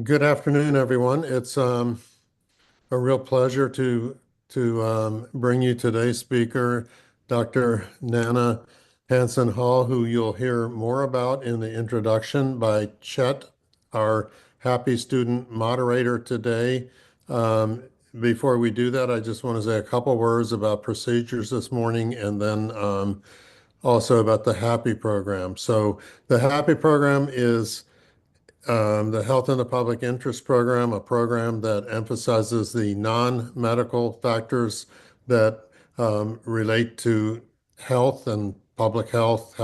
Good afternoon, everyone. It's a real pleasure to bring you today's speaker, Dr. Nana Hanson-Hall, who you'll hear more about in the introduction by Chet, our happy student moderator today. Um, Before we do that, I just want to say a couple words about procedures this morning and then also about the HAPI program. So the HAPI program is the Health in the Public Interest Program, a program that emphasizes the non-medical factors that relate to health and public health,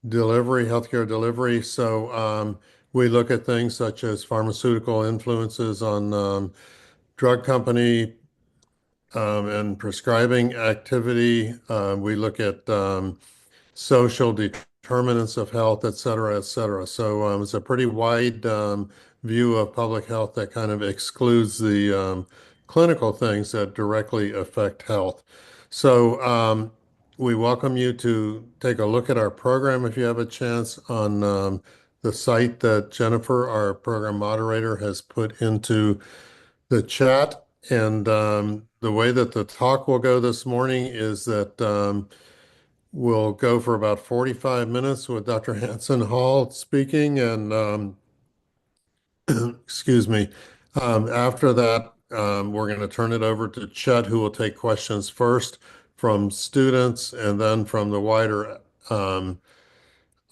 delivery, healthcare delivery. So we look at things such as pharmaceutical influences on drug company and prescribing activity. We look at social determinants of health, et cetera, et cetera. So it's a pretty wide view of public health that kind of excludes the clinical things that directly affect health. So we welcome you to take a look at our program if you have a chance on the site that Jennifer, our program moderator, has put into the chat. And the way that the talk will go this morning is that we'll go for about 45 minutes with Dr. Hanson-Hall speaking, and excuse me. After that, we're going to turn it over to Chet, who will take questions first from students and then from the wider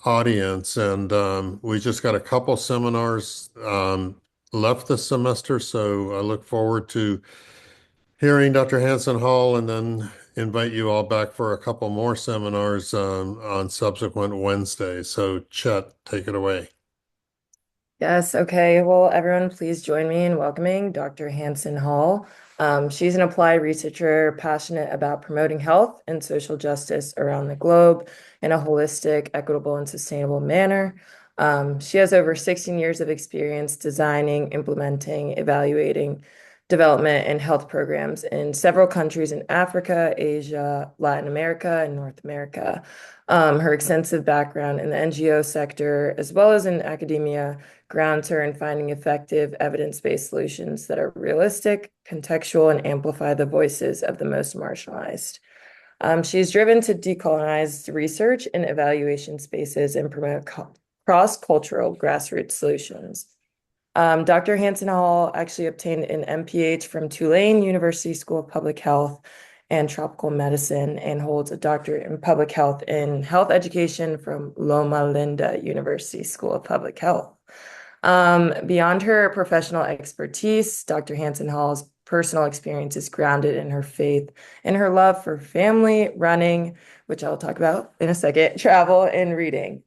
audience. And we just got a couple seminars left this semester, so I look forward to hearing Dr. Hanson-Hall and then invite you all back for a couple more seminars on subsequent Wednesdays. So, Chet, take it away. Yes, okay. Well, everyone, please join me in welcoming Dr. Hanson-Hall. She's an applied researcher passionate about promoting health and social justice around the globe in a holistic, equitable, and sustainable manner. She has over 16 years of experience designing, implementing, evaluating development and health programs in several countries in Africa, Asia, Latin America, and North America. Her extensive background in the NGO sector, as well as in academia, grounds her in finding effective evidence-based solutions that are realistic, contextual, and amplify the voices of the most marginalized. She's driven to decolonize research and evaluation spaces and promote cross-cultural grassroots solutions. Dr. Hanson-Hall actually obtained an MPH from Tulane University School of Public Health and Tropical Medicine and holds a doctorate in public health and health education from Loma Linda University School of Public Health. Beyond her professional expertise, Dr. Hanson-Hall's personal experience is grounded in her faith and her love for family, running, which I'll talk about in a second, travel, and reading.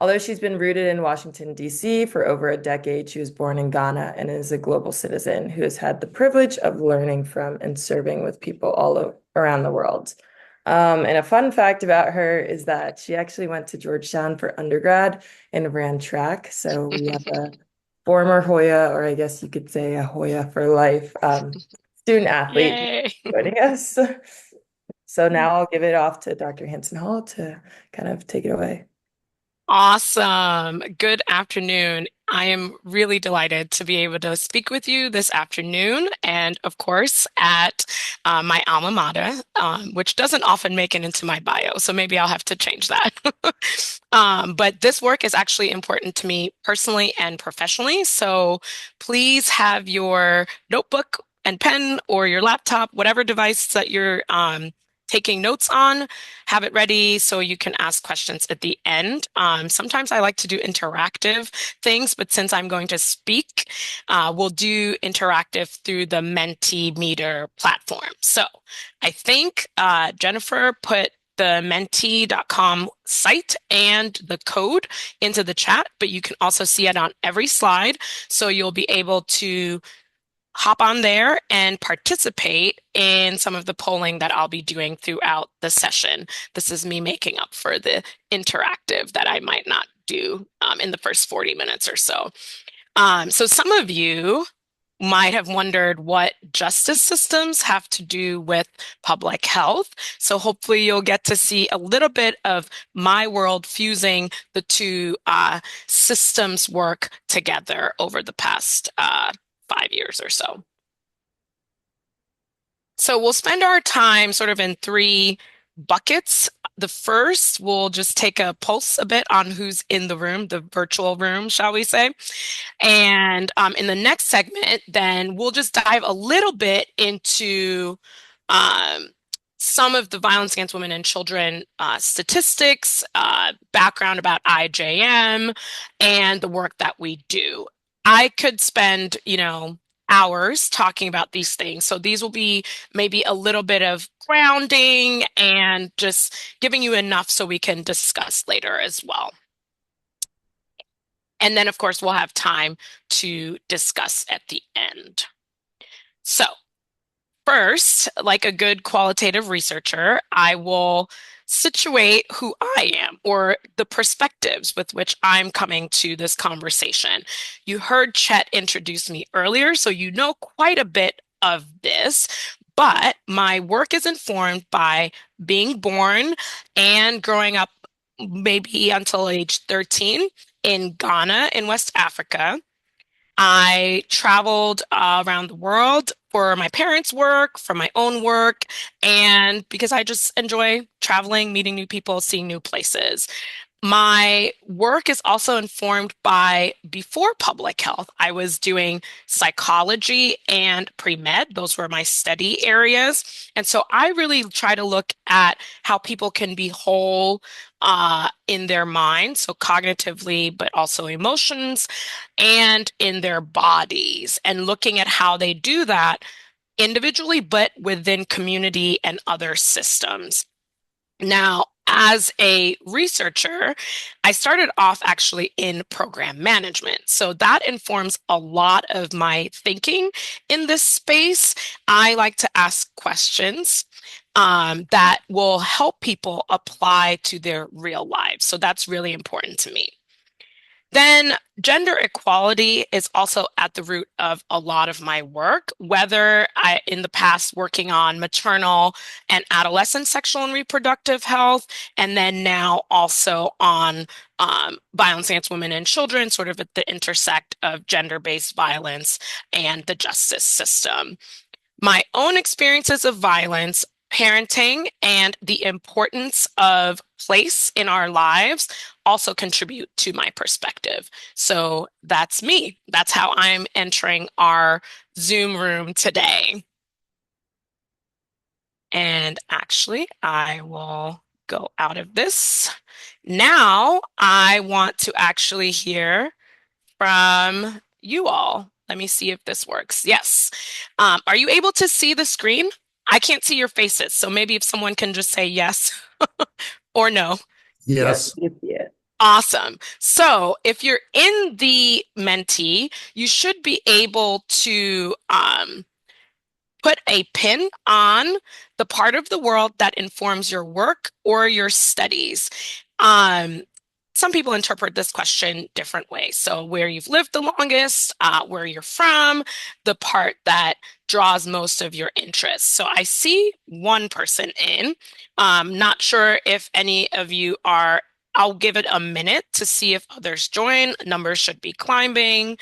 Although she's been rooted in Washington, D.C. for over a decade, she was born in Ghana and is a global citizen who has had the privilege of learning from and serving with people all around the world. And a fun fact about her is that she actually went to Georgetown for undergrad and ran track. So we have a former Hoya, or I guess you could say a Hoya for life, student athlete Yay. joining us. So now I'll give it off to Dr. Hanson-Hall to kind of take it away. Awesome. Good afternoon. I am really delighted to be able to speak with you this afternoon, and of course, at my alma mater, which doesn't often make it into my bio, so maybe I'll have to change that. But this work is actually important to me personally and professionally, so please have your notebook and pen or your laptop, whatever device that you're taking notes on, have it ready so you can ask questions at the end. Sometimes I like to do interactive things, but since I'm going to speak, we'll do interactive through the Mentimeter platform. So I think Jennifer put the menti.com site and the code into the chat, but you can also see it on every slide. So you'll be able to hop on there and participate in some of the polling that I'll be doing throughout the session. This is me making up for the interactive that I might not do in the first 40 minutes or so. So some of you might have wondered what justice systems have to do with public health. So hopefully you'll get to see a little bit of my world fusing the two systems work together over the past 5 years or so. So we'll spend our time sort of in three buckets. The first, we'll just take a pulse a bit on who's in the room, the virtual room, shall we say. And in the next segment, then we'll just dive a little bit into um, some of the violence against women and children statistics, background about IJM, and the work that we do. I could spend, hours talking about these things. So these will be maybe a little bit of grounding and just giving you enough so we can discuss later as well. And then, of course, we'll have time to discuss at the end. So first, like a good qualitative researcher, I will situate who I am or the perspectives with which I'm coming to this conversation. You heard Chet introduce me earlier, so you know quite a bit of this, but my work is informed by being born and growing up maybe until age 13 in Ghana in West Africa. I traveled around the world for my parents' work, for my own work, and because I just enjoy traveling, meeting new people, seeing new places. My work is also informed by before public health. I was doing psychology and pre-med. Those were my study areas. And so I really try to look at how people can be whole in their mind, so cognitively, but also emotions, and in their bodies, and looking at how they do that individually, but within community and other systems. Now, as a researcher, I started off actually in program management. So that informs a lot of my thinking in this space. I like to ask questions that will help people apply to their real lives. So that's really important to me. Then gender equality is also at the root of a lot of my work, whether in the past working on maternal and adolescent sexual and reproductive health, and then now also on violence against women and children, sort of at the intersect of gender-based violence and the justice system. My own experiences of violence, parenting, and the importance of place in our lives also contribute to my perspective. So that's me. That's how I'm entering our Zoom room today. And actually, I will go out of this. Now I want to actually hear from you all. Let me see if this works. Yes. Are you able to see the screen? I can't see your faces, so maybe if someone can just say yes or no. Yes. you see it. Awesome. So if you're in the Menti, you should be able to put a pin on the part of the world that informs your work or your studies. Some people interpret this question different ways. So where you've lived the longest, where you're from, the part that draws most of your interest. So I see one person in. Not sure if any of you are. I'll give it a minute to see if others join. Numbers should be climbing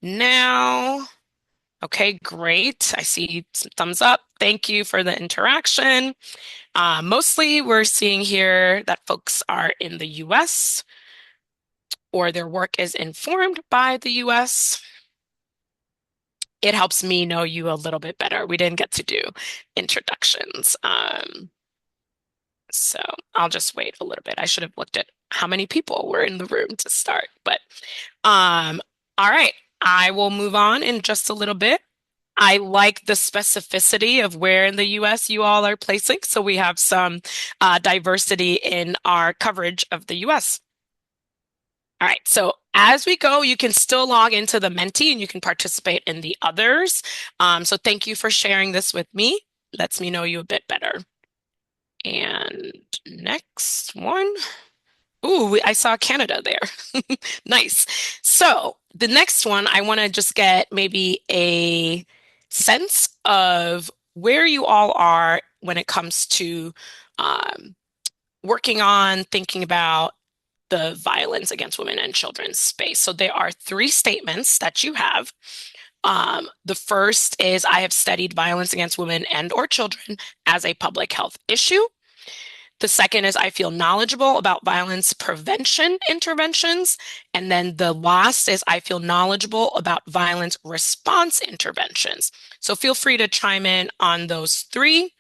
now. Okay, great. I see some thumbs up. Thank you for the interaction. Mostly we're seeing here that folks are in the US or their work is informed by the US. It helps me know you a little bit better. We didn't get to do introductions. So I'll just wait a little bit. I should have looked at how many people were in the room to start, but all right, I will move on in just a little bit. I like the specificity of where in the US you all are placing, so we have some diversity in our coverage of the US. All right, so as we go, you can still log into the Menti and you can participate in the others. So thank you for sharing this with me. Lets me know you a bit better. And next one. Ooh, I saw Canada there. Nice. So the next one, I want to just get maybe a sense of where you all are when it comes to working on thinking about the violence against women and children space. So there are three statements that you have. The first is, I have studied violence against women and or children as a public health issue. The second is, I feel knowledgeable about violence prevention interventions. And then the last is, I feel knowledgeable about violence response interventions. So feel free to chime in on those three.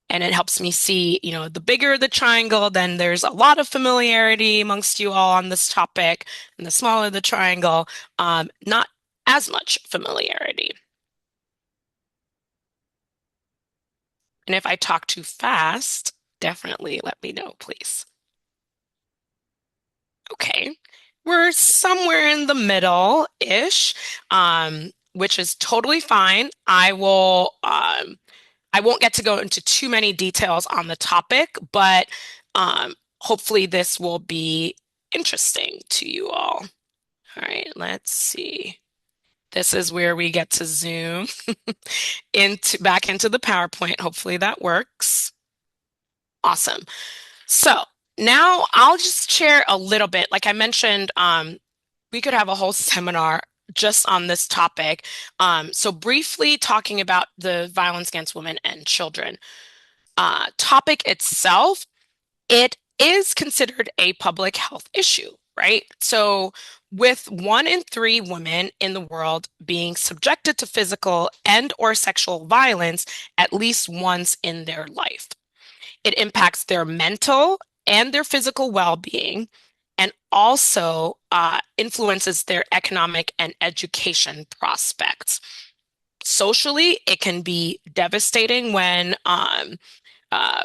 And it helps me see, the bigger the triangle, then there's a lot of familiarity amongst you all on this topic. And the smaller the triangle, not as much familiarity. And if I talk too fast, definitely let me know, please. Okay, we're somewhere in the middle-ish, which is totally fine. I won't get to go into too many details on the topic, but hopefully this will be interesting to you all. All right, let's see. This is where we get to zoom back into the PowerPoint. Hopefully that works. Awesome. So now I'll just share a little bit. Like I mentioned, we could have a whole seminar just on this topic. So briefly talking about the violence against women and children. Topic itself, it is considered a public health issue, right? So with 1 in 3 women in the world being subjected to physical and or sexual violence at least once in their life. It impacts their mental and their physical well-being, and also influences their economic and education prospects. Socially, it can be devastating when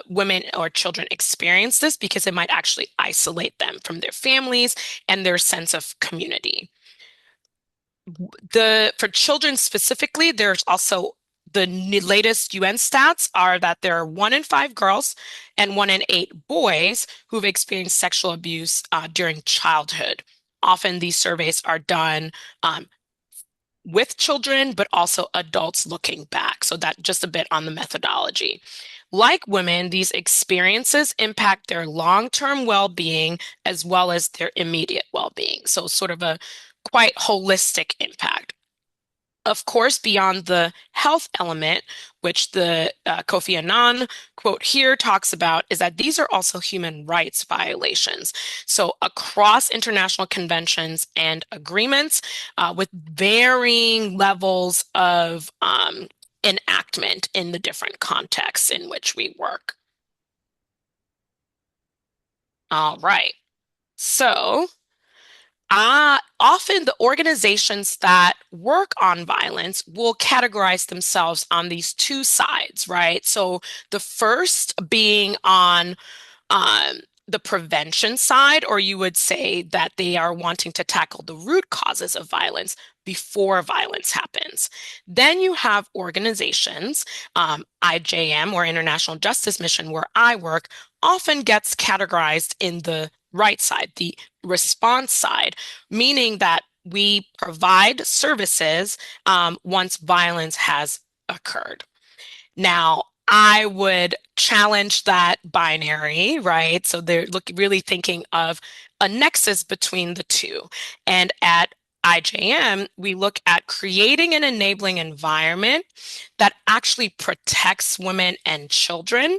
women or children experience this, because it might actually isolate them from their families and their sense of community. For children specifically, there's also the latest UN stats are that there are 1 in 5 girls and 1 in 8 boys who've experienced sexual abuse during childhood. Often these surveys are done with children, but also adults looking back. So that just a bit on the methodology. Like women, these experiences impact their long-term well-being as well as their immediate well-being. So sort of a quite holistic impact. Of course, beyond the health element, which the Kofi Annan quote here talks about, is that these are also human rights violations. So across international conventions and agreements with varying levels of enactment in the different contexts in which we work. All right. So often the organizations that work on violence will categorize themselves on these two sides, right? So the first being on the prevention side, or you would say that they are wanting to tackle the root causes of violence before violence happens. Then you have organizations, IJM or International Justice Mission, where I work, often gets categorized in the right side, the response side, meaning that we provide services once violence has occurred. Now, I would challenge that binary, right? So they're really thinking of a nexus between the two. And at IJM, we look at creating an enabling environment that actually protects women and children,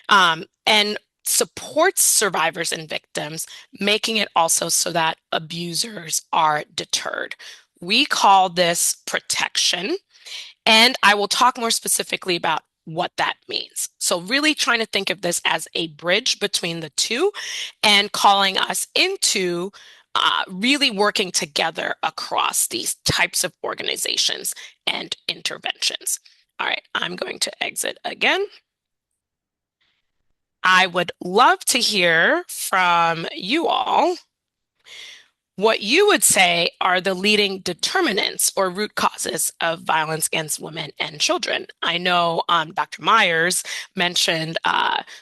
and supports survivors and victims, making it also so that abusers are deterred. We call this protection, and I will talk more specifically about what that means. So really trying to think of this as a bridge between the two and calling us into really working together across these types of organizations and interventions. All right, I'm going to exit again. I would love to hear from you all. what you would say are the leading determinants or root causes of violence against women and children. I know Dr. Myers mentioned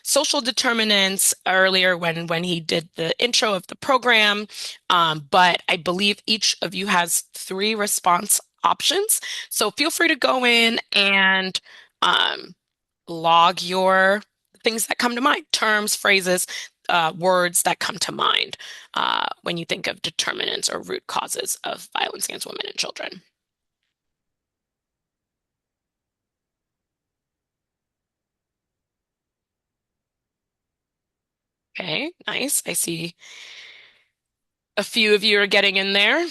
social determinants earlier when he did the intro of the program, but I believe each of you has 3 response options. So feel free to go in and log your things that come to mind, terms, phrases, words that come to mind when you think of determinants or root causes of violence against women and children. Okay, nice. I see a few of you are getting in there.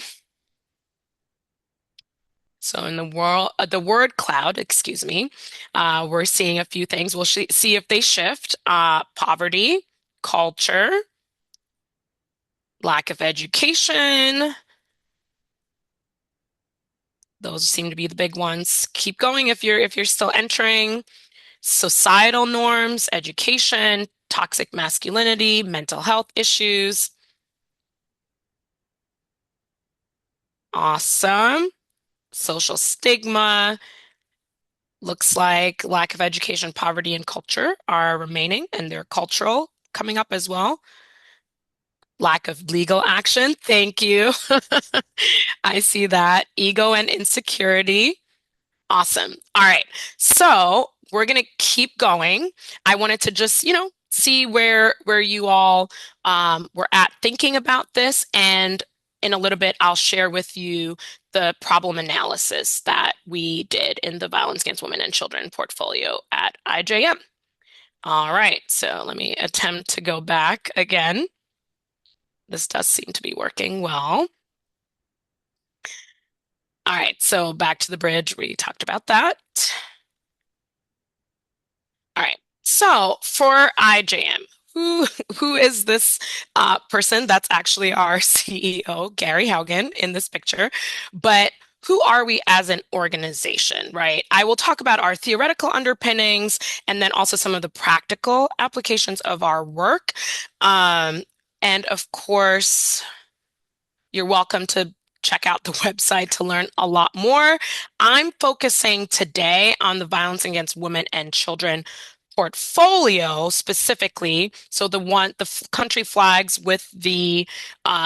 So in the word cloud, excuse me, we're seeing a few things. We'll see if they shift. Poverty, culture, lack of education. Those seem to be the big ones. Keep going if you're still entering. Societal norms, education, toxic masculinity, mental health issues. Awesome. Social stigma. Looks like lack of education, poverty, and culture are remaining, and they're cultural coming up as well. Lack of legal action. Thank you. I see that. Ego and insecurity. Awesome. All right. So we're going to keep going. I wanted to just, see where you all were at thinking about this. And in a little bit, I'll share with you the problem analysis that we did in the Violence Against Women and Children portfolio at IJM. All right. So let me attempt to go back again. This does seem to be working well. All right. So back to the bridge. We talked about that. All right. So for IJM, who is this person? That's actually our CEO, Gary Haugen, in this picture. But who are we as an organization, right? I will talk about our theoretical underpinnings and then also some of the practical applications of our work. And of course, you're welcome to check out the website to learn a lot more. I'm focusing today on the Violence Against Women and Children portfolio specifically. So the country flags with the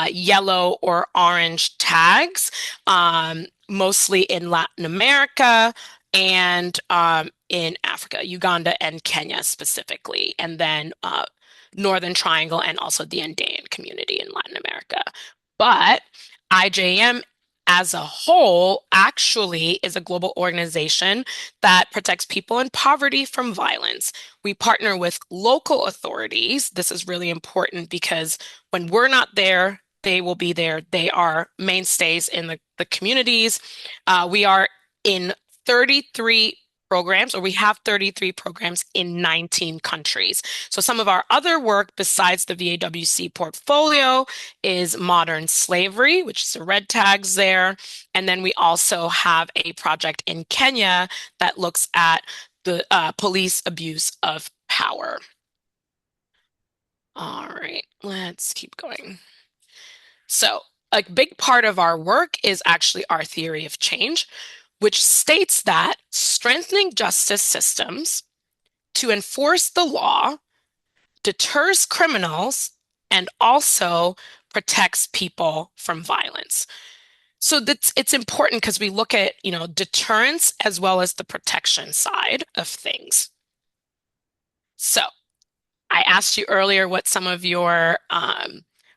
yellow or orange tags, mostly in Latin America and in Africa, Uganda and Kenya specifically, and then Northern Triangle and also the Andean community in Latin America. But IJM as a whole actually is a global organization that protects people in poverty from violence. We partner with local authorities. This is really important because when we're not there, they will be there. They are mainstays in the communities. We are in 33 programs, or we have 33 programs in 19 countries. So some of our other work besides the VAWC portfolio is modern slavery, which is the red tags there. And then we also have a project in Kenya that looks at the police abuse of power. All right, let's keep going. So a big part of our work is actually our theory of change, which states that strengthening justice systems to enforce the law deters criminals and also protects people from violence. So it's important because we look at, deterrence as well as the protection side of things. So I asked you earlier what some of your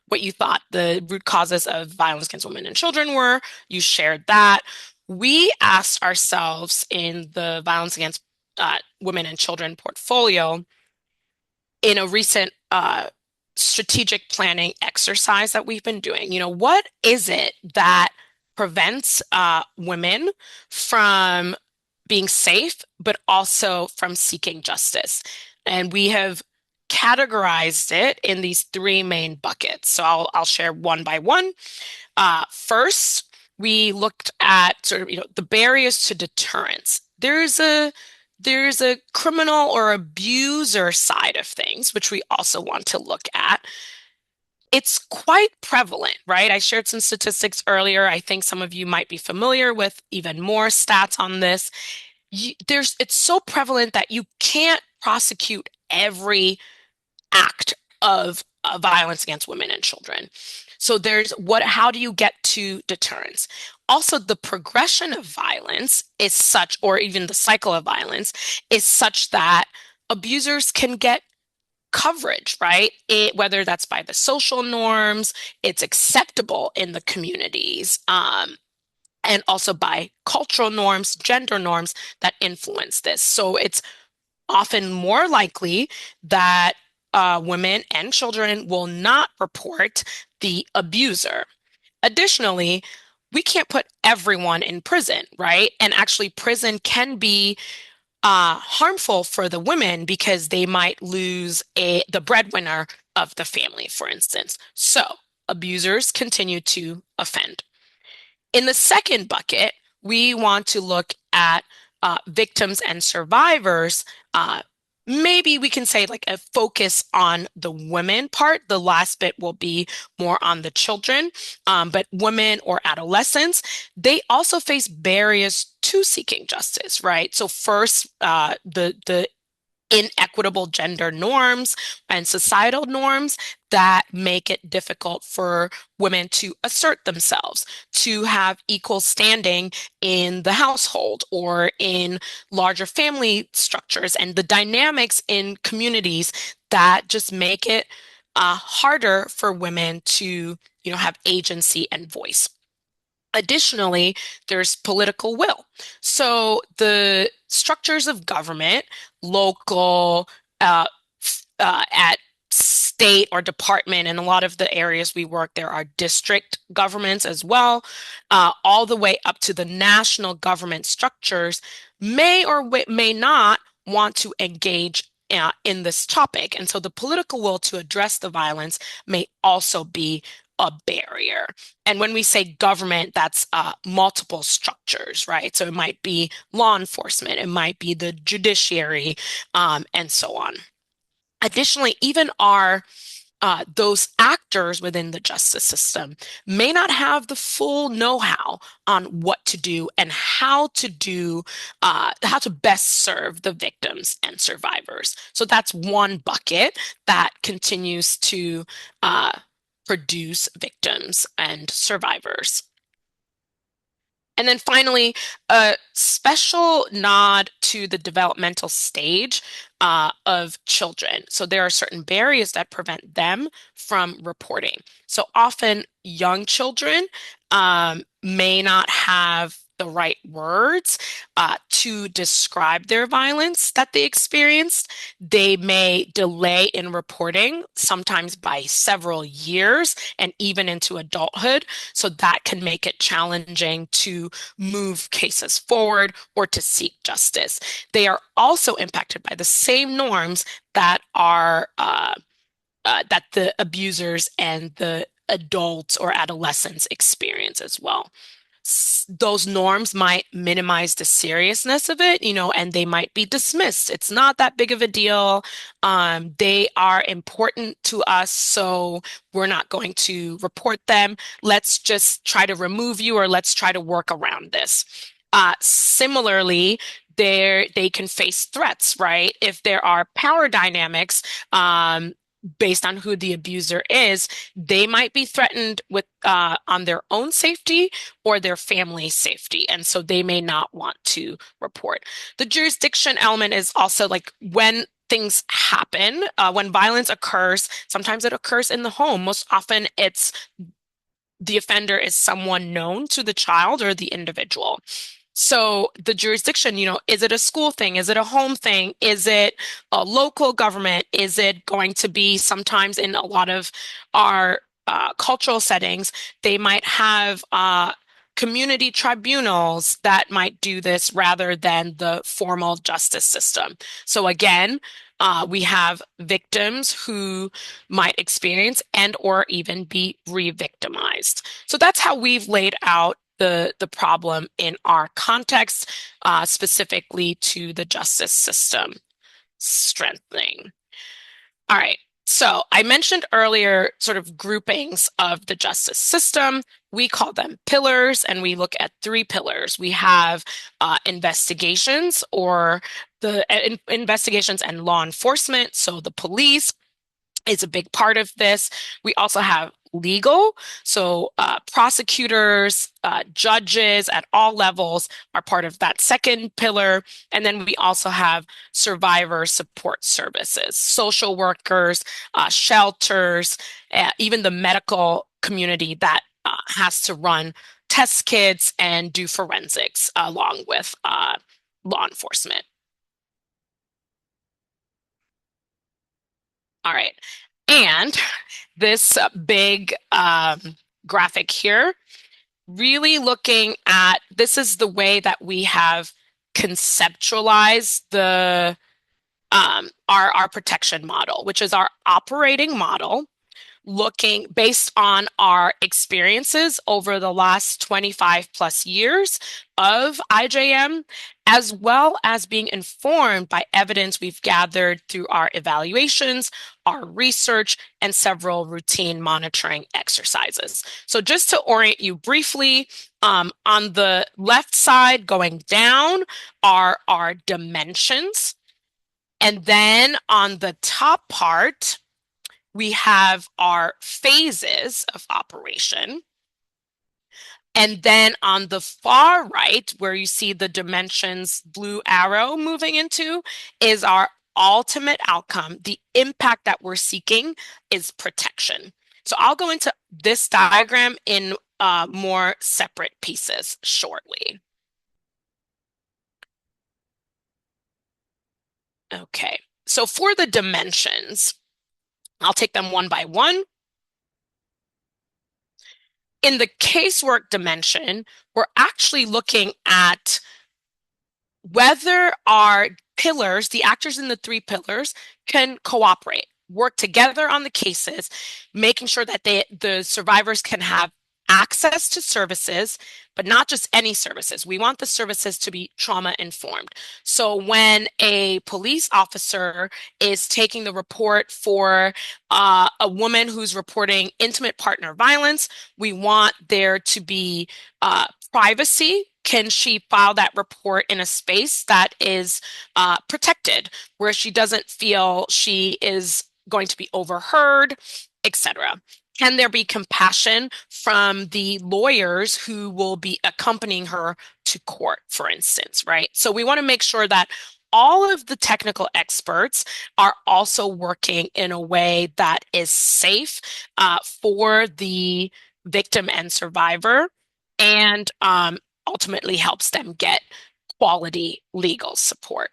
what you thought the root causes of violence against women and children were. You shared that. We asked ourselves in the Violence Against Women and Children portfolio in a recent strategic planning exercise that we've been doing. What is it that prevents women from being safe, but also from seeking justice? And we have categorized it in these 3 main buckets. So I'll share one by one. First, we looked at sort of the barriers to deterrence. There's a criminal or abuser side of things, which we also want to look at. it's quite prevalent, right? I shared some statistics earlier. I think some of you might be familiar with even more stats on this. It's so prevalent that you can't prosecute every act of violence against women and children. So how do you get to deterrence? Also, the progression of violence is such, or even the cycle of violence is such that abusers can get coverage, right? Whether that's by the social norms, it's acceptable in the communities, and also by cultural norms, gender norms that influence this. So it's often more likely that women and children will not report the abuser. Additionally, we can't put everyone in prison, right? And actually, prison can be harmful for the women because they might lose the breadwinner of the family, for instance. So abusers continue to offend. In the second bucket, we want to look at victims and survivors. Maybe we can say like a focus on the women part. The last bit will be more on the children, but women or adolescents, they also face barriers to seeking justice, right? So first, the inequitable gender norms and societal norms that make it difficult for women to assert themselves, to have equal standing in the household or in larger family structures, and the dynamics in communities that just make it harder for women to, have agency and voice. Additionally, there's political will. So the structures of government, local, at state or department, and a lot of the areas we work, there are district governments as well, all the way up to the national government structures may or may not want to engage in this topic. And so the political will to address the violence may also be a barrier. And when we say government, that's multiple structures, right? So it might be law enforcement, it might be the judiciary, and so on. Additionally, even those actors within the justice system may not have the full know-how on what to do and how to best serve the victims and survivors. So that's one bucket that continues to produce victims and survivors. And then finally, a special nod to the developmental stage of children. So there are certain barriers that prevent them from reporting. So often young children may not have the right words to describe their violence that they experienced. They may delay in reporting, sometimes by several years and even into adulthood. So that can make it challenging to move cases forward or to seek justice. They are also impacted by the same norms that are that the abusers and the adults or adolescents experience as well. Those norms might minimize the seriousness of it, and they might be dismissed. It's not that big of a deal. They are important to us, so we're not going to report them. Let's just try to remove you, or let's try to work around this. Similarly, they can face threats, right? If there are power dynamics, based on who the abuser is, they might be threatened with on their own safety or their family's safety, and so they may not want to report. The jurisdiction element is also like when things happen, when violence occurs, sometimes it occurs in the home. Most often it's the offender is someone known to the child or the individual. So the jurisdiction, is it a school thing? Is it a home thing? Is it a local government? Is it going to be sometimes in a lot of our cultural settings, they might have community tribunals that might do this rather than the formal justice system. So again, we have victims who might experience and or even be re-victimized. So that's how we've laid out the problem in our context, specifically to the justice system strengthening. All right. So I mentioned earlier sort of groupings of the justice system. We call them pillars, and we look at three pillars. We have investigations or the investigations and law enforcement. So the police is a big part of this. We also have legal. So prosecutors, judges at all levels are part of that second pillar. And then we also have survivor support services, social workers, shelters, even the medical community that has to run test kits and do forensics along with law enforcement. All right. And this big graphic here, really looking at this is the way that we have conceptualized the our protection model, which is our operating model, looking based on our experiences over the last 25 plus years of IJM, as well as being informed by evidence we've gathered through our evaluations, our research, and several routine monitoring exercises. So just to orient you briefly, on the left side going down are our dimensions. And then on the top part, we have our phases of operation. And then on the far right, where you see the dimensions blue arrow moving into, is our ultimate outcome. The impact that we're seeking is protection. So I'll go into this diagram in more separate pieces shortly. Okay, so for the dimensions, I'll take them one by one. In the casework dimension, we're actually looking at whether our pillars, the actors in the three pillars, can cooperate, work together on the cases, making sure that the survivors can have access to services, but not just any services. We want the services to be trauma informed. So when a police officer is taking the report for a woman who's reporting intimate partner violence, we want there to be privacy. Can she file that report in a space that is protected, where she doesn't feel she is going to be overheard, etc.? Can there be compassion from the lawyers who will be accompanying her to court, for instance, right? So we want to make sure that all of the technical experts are also working in a way that is safe for the victim and survivor, and ultimately helps them get quality legal support.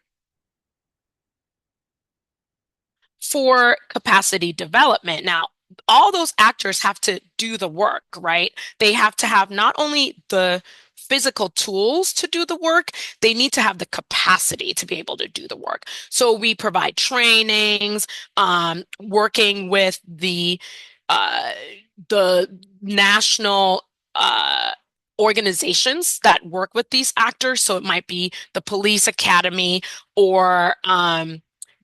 For capacity development, now, all those actors have to do the work, right? They have to have not only the physical tools to do the work, they need to have the capacity to be able to do the work. So we provide trainings, working with the national organizations that work with these actors. So it might be the Police Academy or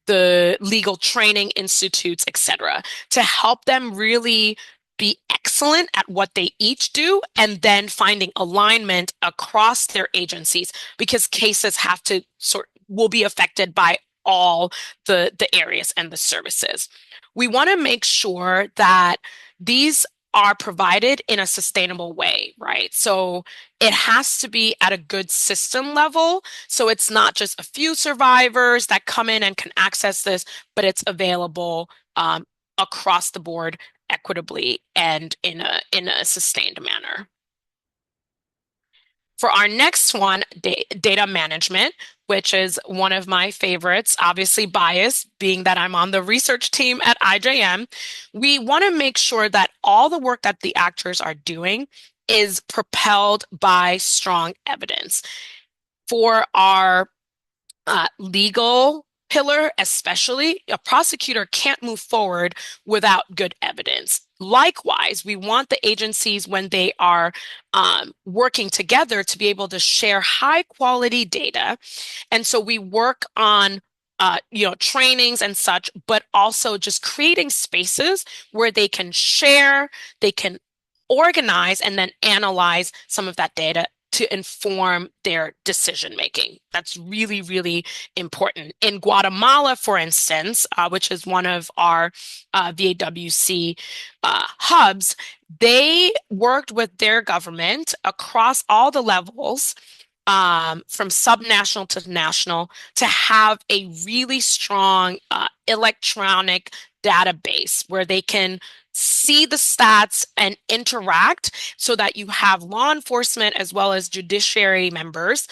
the legal training institutes, etc., to help them really be excellent at what they each do, and then finding alignment across their agencies, because cases will be affected by all the areas and the services. We want to make sure that these are provided in a sustainable way, right? So it has to be at a good system level. So it's not just a few survivors that come in and can access this, but it's available across the board equitably and in a sustained manner. For our next one, data management, which is one of my favorites, obviously biased, being that I'm on the research team at IJM, we want to make sure that all the work that the actors are doing is propelled by strong evidence. For our legal pillar, especially, a prosecutor can't move forward without good evidence. Likewise, we want the agencies, when they are working together, to be able to share high quality data. And so we work on trainings and such, but also just creating spaces where they can share, they can organize, and then analyze some of that data to inform their decision making. That's really, really important. In Guatemala, for instance, which is one of our VAWC hubs, they worked with their government across all the levels, from subnational to national, to have a really strong electronic database where they can see the stats and interact, so that you have law enforcement as well as judiciary members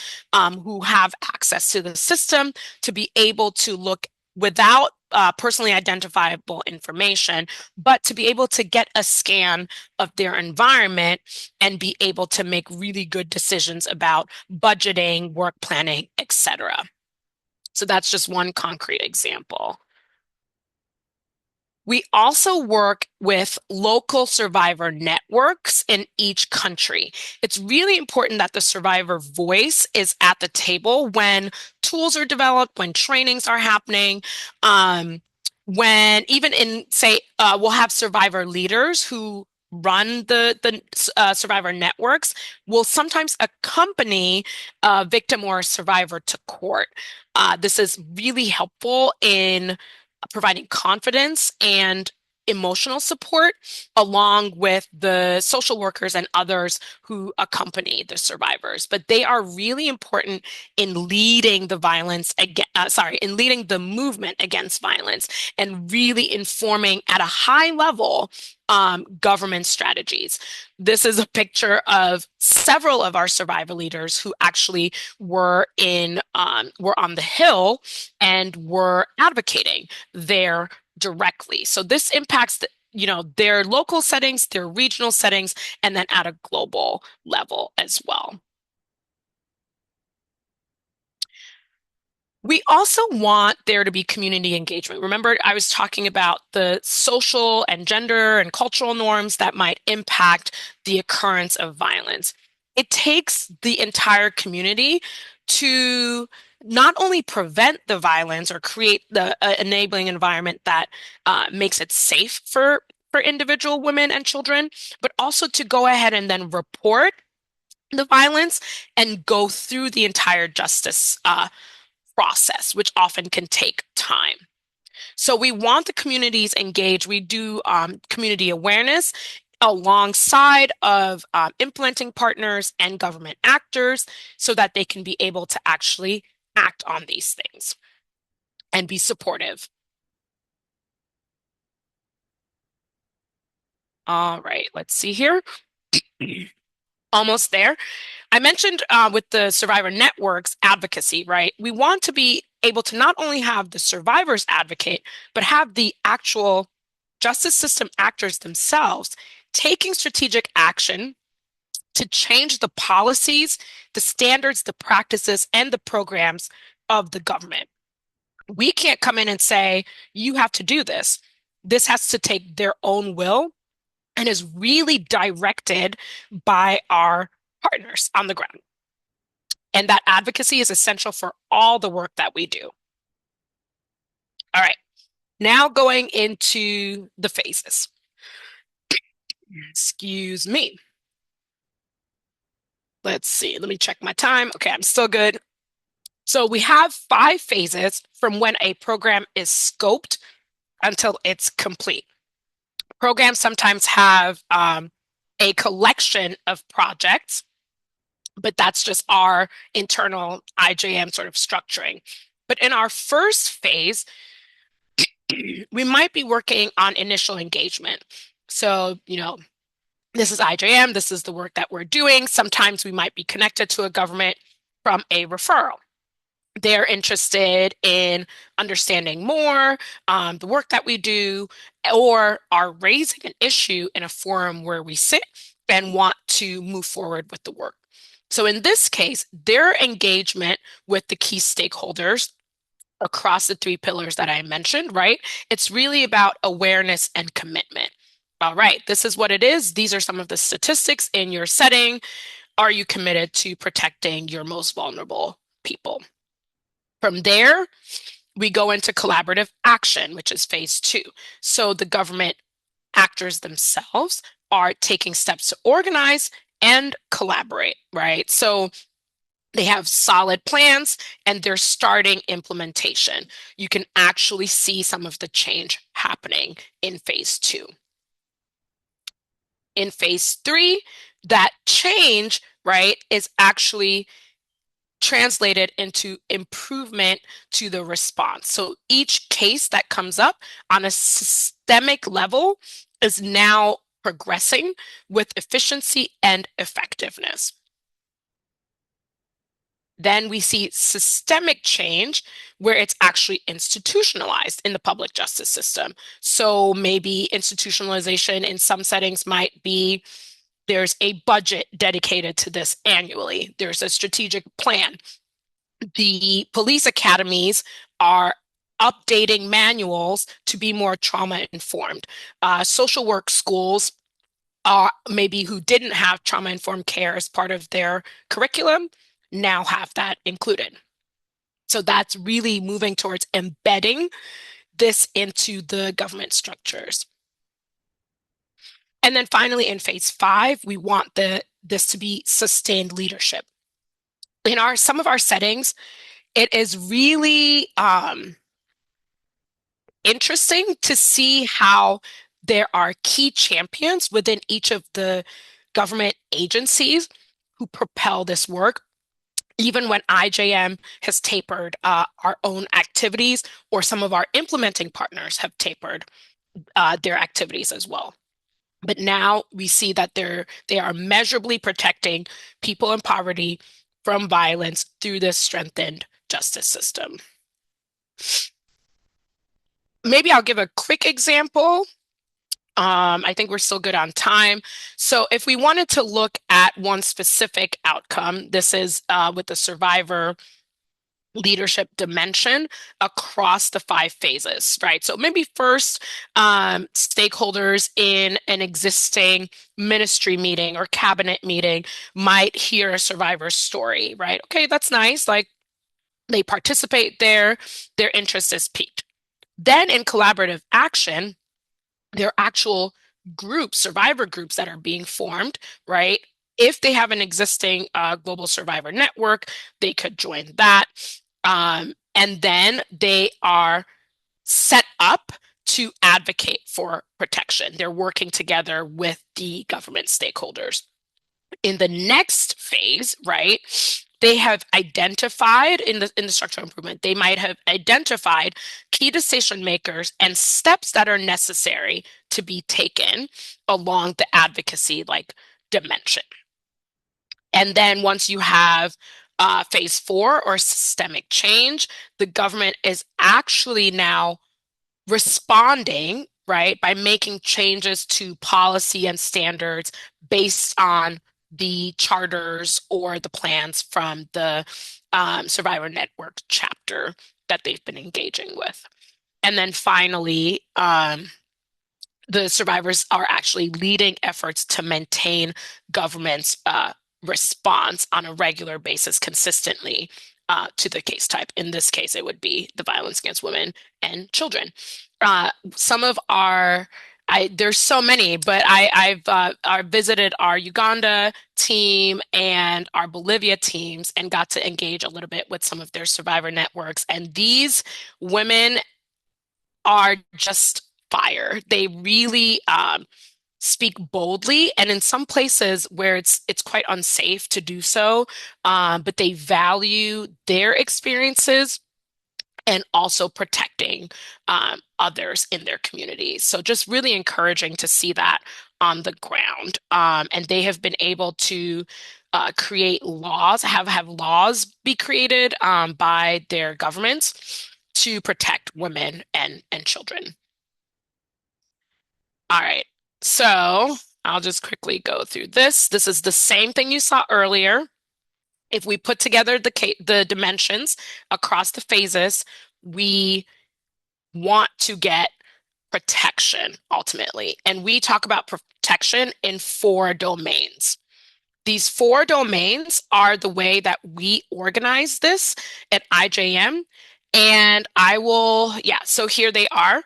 who have access to the system to be able to look without personally identifiable information, but to be able to get a scan of their environment and be able to make really good decisions about budgeting, work planning, etc. So that's just one concrete example. We also work with local survivor networks in each country. It's really important that the survivor voice is at the table when tools are developed, when trainings are happening, when even in, say, we'll have survivor leaders who run the survivor networks, will sometimes accompany a victim or a survivor to court. This is really helpful in providing confidence and emotional support, along with the social workers and others who accompany the survivors. But they are really important in leading the in leading the movement against violence, and really informing at a high level government strategies. This is a picture of several of our survivor leaders who actually were on the Hill and were advocating there directly. So this impacts their local settings, their regional settings, and then at a global level as well. We also want there to be community engagement. Remember, I was talking about the social and gender and cultural norms that might impact the occurrence of violence. It takes the entire community to not only prevent the violence or create the enabling environment that makes it safe for individual women and children, but also to go ahead and then report the violence and go through the entire justice process, which often can take time. So we want the communities engaged. We do community awareness alongside of implementing partners and government actors, so that they can be able to actually act on these things and be supportive. All right, let's see here. Almost there. I mentioned with the survivor networks advocacy, right? We want to be able to not only have the survivors advocate, but have the actual justice system actors themselves taking strategic action to change the policies, the standards, the practices, and the programs of the government. We can't come in and say, you have to do this. This has to take their own will and is really directed by our partners on the ground. And that advocacy is essential for all the work that we do. All right, now going into the phases. Excuse me. Let's see, let me check my time. Okay, I'm still good. So we have 5 phases from when a program is scoped until it's complete. Programs sometimes have a collection of projects, but that's just our internal IJM sort of structuring. But in our first phase, we might be working on initial engagement. So, this is IJM, this is the work that we're doing. Sometimes we might be connected to a government from a referral. They're interested in understanding more the work that we do, or are raising an issue in a forum where we sit and want to move forward with the work. So in this case, their engagement with the key stakeholders across the 3 pillars that I mentioned, right? It's really about awareness and commitment. All right, this is what it is. These are some of the statistics in your setting. Are you committed to protecting your most vulnerable people? From there, we go into collaborative action, which is phase 2. So the government actors themselves are taking steps to organize and collaborate, right? So they have solid plans and they're starting implementation. You can actually see some of the change happening in phase 2. In phase 3, that change, right, is actually translated into improvement to the response. So each case that comes up on a systemic level is now progressing with efficiency and effectiveness. Then we see systemic change where it's actually institutionalized in the public justice system. So maybe institutionalization in some settings might be there's a budget dedicated to this annually. There's a strategic plan. The police academies are updating manuals to be more trauma informed. Social work schools maybe who didn't have trauma informed care as part of their curriculum now have that included. So that's really moving towards embedding this into the government structures. And then finally, in phase 5, we want this to be sustained leadership. In some of our settings, it is really interesting to see how there are key champions within each of the government agencies who propel this work, even when IJM has tapered our own activities, or some of our implementing partners have tapered their activities as well. But now we see that they are measurably protecting people in poverty from violence through this strengthened justice system. Maybe I'll give a quick example. I think we're still good on time. So if we wanted to look at one specific outcome, this is with the survivor leadership dimension across the 5 phases, right? So maybe first, stakeholders in an existing ministry meeting or cabinet meeting might hear a survivor's story, right? Okay, that's nice. Like they participate there, their interest is piqued. Then in collaborative action, there are actual groups, survivor groups that are being formed, right? If they have an existing global survivor network, they could join that. And then they are set up to advocate for protection. They're working together with the government stakeholders. In the next phase, right, they have identified in the structural improvement, they might have identified key decision makers and steps that are necessary to be taken along the advocacy like dimension. And then once you have phase 4 or systemic change, the government is actually now responding, right, by making changes to policy and standards based on the charters or the plans from the Survivor Network chapter that they've been engaging with. And then finally, the survivors are actually leading efforts to maintain government's response on a regular basis consistently to the case type. In this case, it would be the violence against women and children. Some of there's so many, but I've visited our Uganda team and our Bolivia teams and got to engage a little bit with some of their survivor networks. And these women are just fire. They really speak boldly, and in some places where it's quite unsafe to do so, but they value their experiences and also protecting others in their communities. So just really encouraging to see that on the ground. And they have been able to create laws, have laws be created by their governments to protect women and children. All right, so I'll just quickly go through this. This is the same thing you saw earlier. If we put together the dimensions across the phases, we want to get protection ultimately. And we talk about protection in 4 domains. These 4 domains are the way that we organize this at IJM, And so here they are.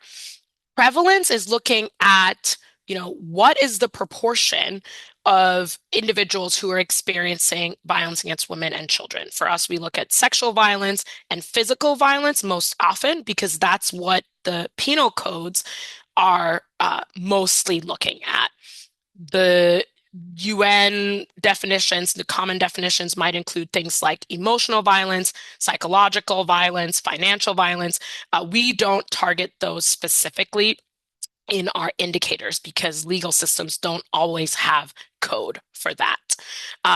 Prevalence is looking at, what is the proportion of individuals who are experiencing violence against women and children. For us, we look at sexual violence and physical violence most often because that's what the penal codes are mostly looking at. The UN definitions, the common definitions might include things like emotional violence, psychological violence, financial violence. We don't target those specifically in our indicators because legal systems don't always have code for that.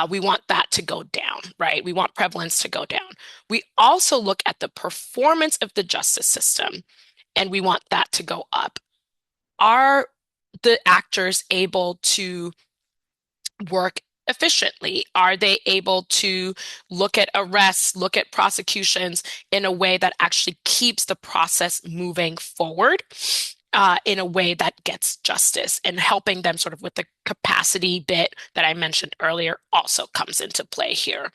We want that to go down, right? We want prevalence to go down. We also look at the performance of the justice system, and we want that to go up. Are the actors able to work efficiently? Are they able to look at arrests, look at prosecutions in a way that actually keeps the process moving forward in a way that gets justice, and helping them sort of with the capacity bit that I mentioned earlier also comes into play here.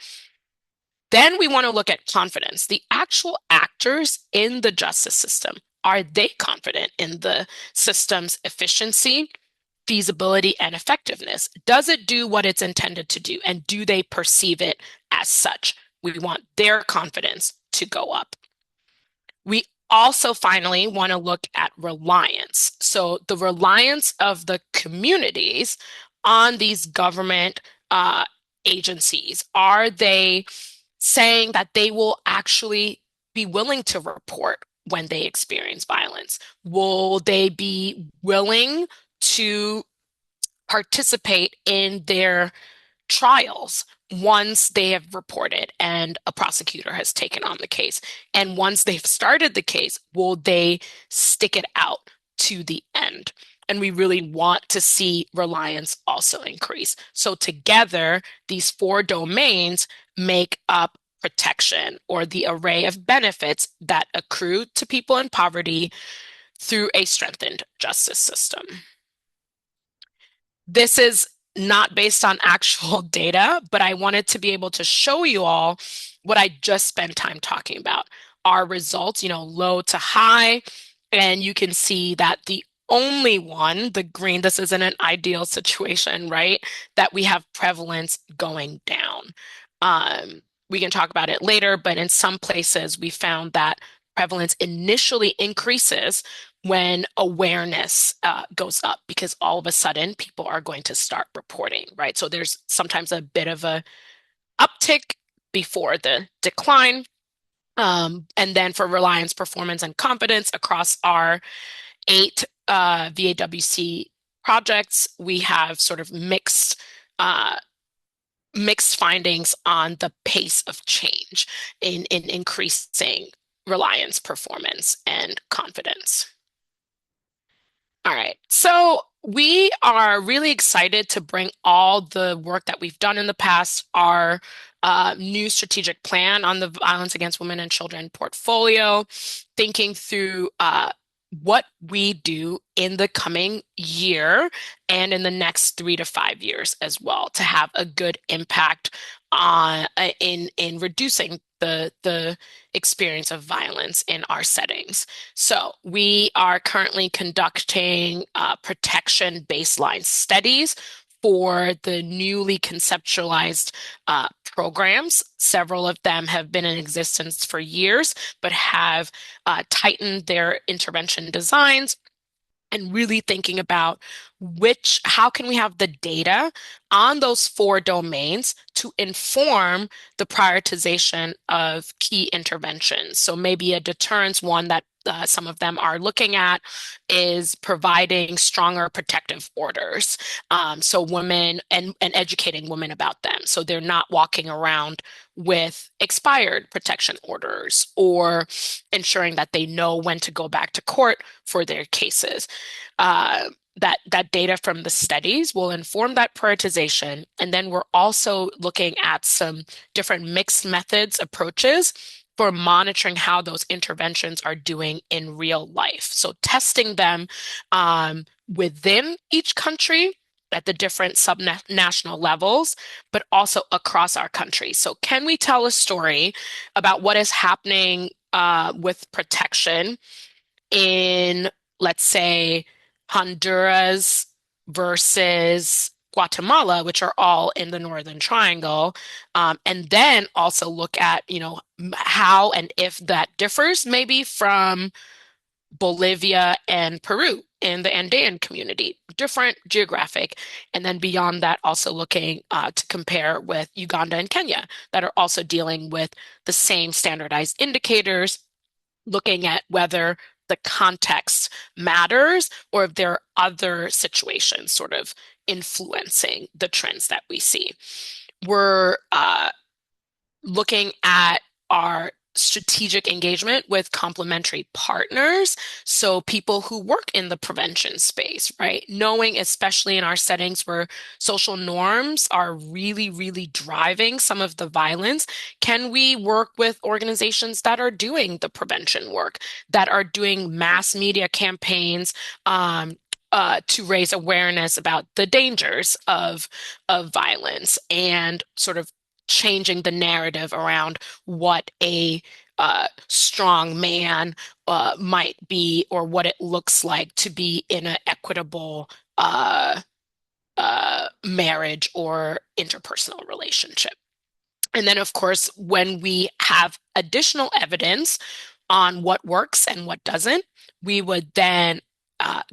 Then we want to look at confidence. The actual actors in the justice system, are they confident in the system's efficiency, feasibility, and effectiveness? Does it do what it's intended to do? And do they perceive it as such? We want their confidence to go up. We also finally want to look at reliance. So the reliance of the communities on these government agencies. Are they saying that they will actually be willing to report when they experience violence? Will they be willing to participate in their trials once they have reported and a prosecutor has taken on the case? And once they've started the case, will they stick it out to the end? And we really want to see reliance also increase. So together, these 4 domains make up protection, or the array of benefits that accrue to people in poverty through a strengthened justice system. This is not based on actual data, but I wanted to be able to show you all what I just spent time talking about. Our results, low to high, and you can see that the only one, the green, this isn't an ideal situation, right? That we have prevalence going down. We can talk about it later, but in some places we found that prevalence initially increases when awareness goes up, because all of a sudden people are going to start reporting, right? So there's sometimes a bit of a uptick before the decline. And then for reliance, performance, and confidence across our 8 VAWC projects, we have sort of mixed findings on the pace of change in increasing reliance, performance, and confidence. All right, so we are really excited to bring all the work that we've done in the past, our new strategic plan on the violence against women and children portfolio, thinking through what we do in the coming year and in the next 3 to 5 years as well, to have a good impact on in reducing the experience of violence in our settings. So we are currently conducting protection baseline studies for the newly conceptualized programs. Several of them have been in existence for years, but have tightened their intervention designs, and really thinking about how can we have the data on those 4 domains to inform the prioritization of key interventions. So maybe a deterrence one that some of them are looking at is providing stronger protective orders. So women and educating women about them, so they're not walking around with expired protection orders, or ensuring that they know when to go back to court for their cases. That data from the studies will inform that prioritization. And then we're also looking at some different mixed methods approaches for monitoring how those interventions are doing in real life. So testing them within each country at the different subnational levels, but also across our country. So can we tell a story about what is happening with protection in, let's say, Honduras versus Guatemala, which are all in the Northern Triangle, and then also look at, how and if that differs maybe from Bolivia and Peru in the Andean community, different geographic. And then beyond that, also looking to compare with Uganda and Kenya that are also dealing with the same standardized indicators, looking at whether the context matters or if there are other situations sort of influencing the trends that we see. We're looking at our strategic engagement with complementary partners. So people who work in the prevention space, right? Knowing, especially in our settings where social norms are really, really driving some of the violence, can we work with organizations that are doing the prevention work, that are doing mass media campaigns, to raise awareness about the dangers of violence and sort of changing the narrative around what a strong man might be or what it looks like to be in an equitable marriage or interpersonal relationship. And then, of course, when we have additional evidence on what works and what doesn't, we would then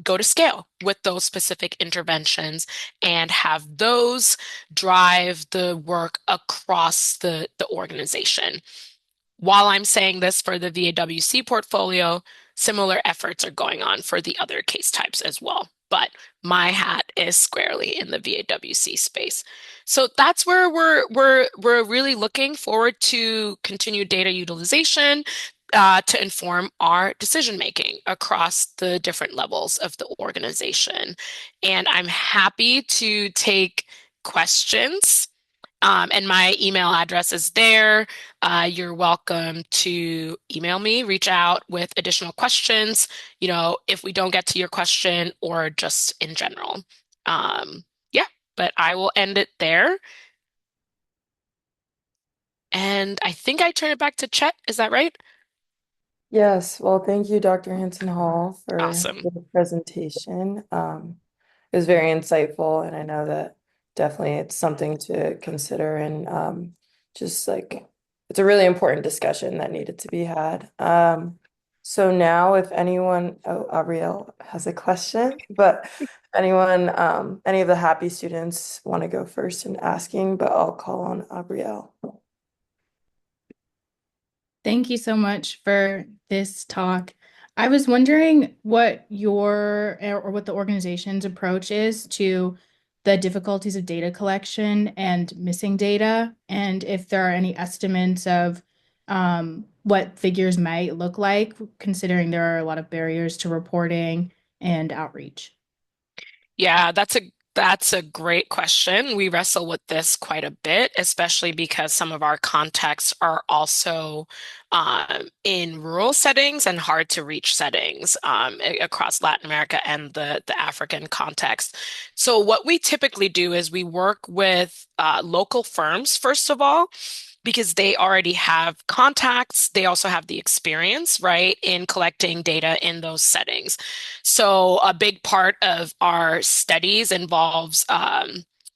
go to scale with those specific interventions and have those drive the work across the organization. While I'm saying this for the VAWC portfolio, similar efforts are going on for the other case types as well. But my hat is squarely in the VAWC space. So that's where we're really looking forward to continued data utilization to inform our decision making across the different levels of the organization. And I'm happy to take questions. And my email address is there. You're welcome to email me, reach out with additional questions, if we don't get to your question or just in general. Yeah, but I will end it there. And I think I turn it back to Chet. Is that right? Yes, well, thank you, Dr. Hanson-Hall, for Awesome. the presentation. It was very insightful, and I know that definitely it's something to consider and just like it's a really important discussion that needed to be had. So now if anyone, oh, Abrielle has a question, but anyone, any of the HAPI students want to go first in asking, but I'll call on Abrielle. Thank you so much for this talk. I was wondering what your or what the organization's approach is to the difficulties of data collection and missing data, and if there are any estimates of what figures might look like, considering there are a lot of barriers to reporting and outreach. Yeah, that's a great question. We wrestle with this quite a bit, especially because some of our contexts are also in rural settings and hard to reach settings across Latin America and the African context. So what we typically do is we work with local firms, first of all, because they already have contacts. They also have the experience, right, in collecting data in those settings. So a big part of our studies involves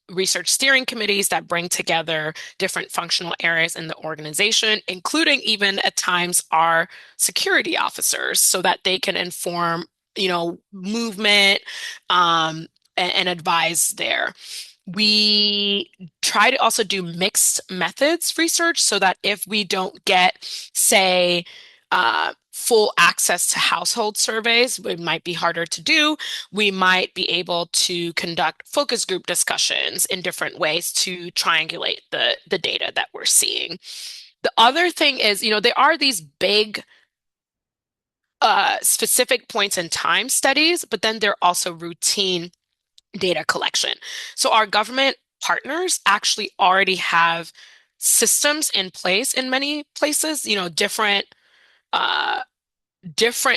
research steering committees that bring together different functional areas in the organization, including even at times our security officers, so that they can inform, movement and advise there. We try to also do mixed methods research so that if we don't get, say, full access to household surveys, it might be harder to do. We might be able to conduct focus group discussions in different ways to triangulate the data that we're seeing. The other thing is, there are these big specific points in time studies, but then there are also routine data collection. So our government partners actually already have systems in place in many places, different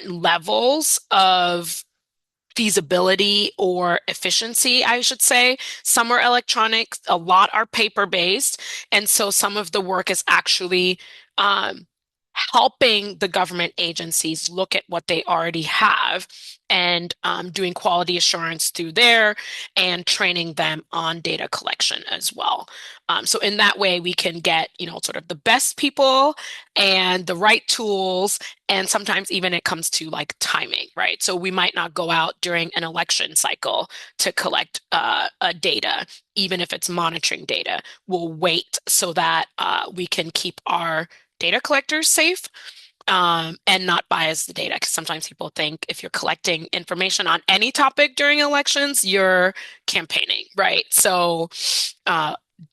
levels of feasibility or efficiency, I should say. Some are electronic, a lot are paper-based, and so some of the work is actually helping the government agencies look at what they already have and doing quality assurance through there and training them on data collection as well. So in that way, we can get, sort of the best people and the right tools. And sometimes even it comes to like timing, right? So we might not go out during an election cycle to collect data, even if it's monitoring data. We'll wait so that we can keep our data collectors safe and not bias the data. Because sometimes people think if you're collecting information on any topic during elections, you're campaigning, right? So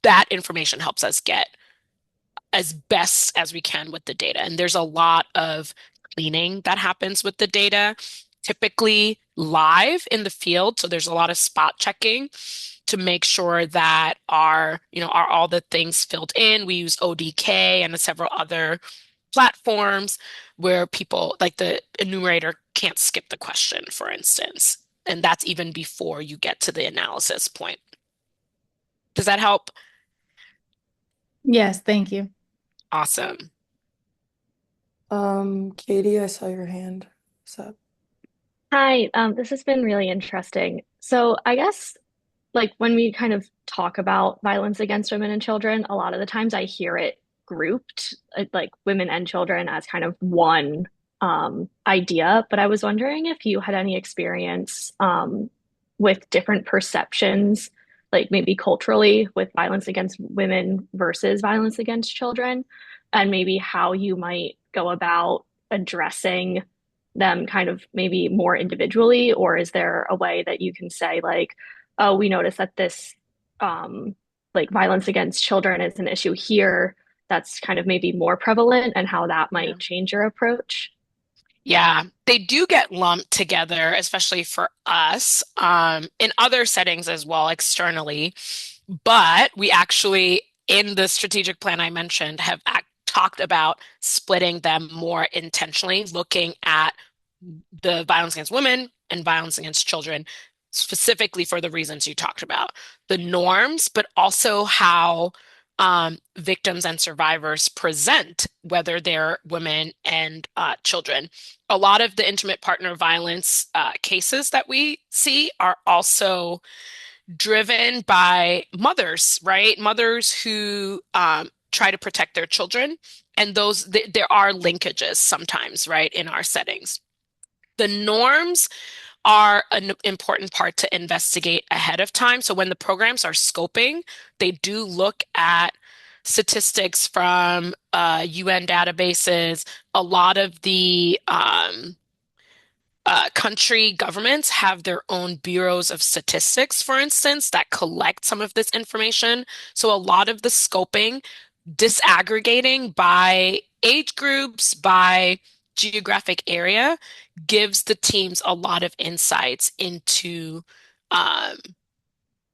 that information helps us get as best as we can with the data. And there's a lot of cleaning that happens with the data, typically live in the field. So there's a lot of spot checking to make sure that are all the things filled in. We use ODK and several other platforms where people, like the enumerator, can't skip the question, for instance. And that's even before you get to the analysis point. Does that help? Yes, thank you. Awesome. Katie, I saw your hand. What's up? Hi, this has been really interesting. So I guess like when we kind of talk about violence against women and children, a lot of the times I hear it grouped, like women and children as kind of one idea. But I was wondering if you had any experience with different perceptions, like maybe culturally with violence against women versus violence against children, and maybe how you might go about addressing them kind of maybe more individually, or is there a way that you can say like, oh, we notice that this like violence against children is an issue here that's kind of maybe more prevalent and how that might change your approach? Yeah, they do get lumped together, especially for us, in other settings as well, externally. But we actually, in the strategic plan I mentioned, have talked about splitting them more intentionally, looking at the violence against women and violence against children, specifically for the reasons you talked about, the norms, but also how victims and survivors present, whether they're women and children. A lot of the intimate partner violence cases that we see are also driven by mothers, right? Mothers who try to protect their children. And there are linkages sometimes, right, in our settings. The norms are an important part to investigate ahead of time. So when the programs are scoping, they do look at statistics from UN databases. A lot of the country governments have their own bureaus of statistics, for instance, that collect some of this information. So a lot of the scoping, disaggregating by age groups, by geographic area, gives the teams a lot of insights into um,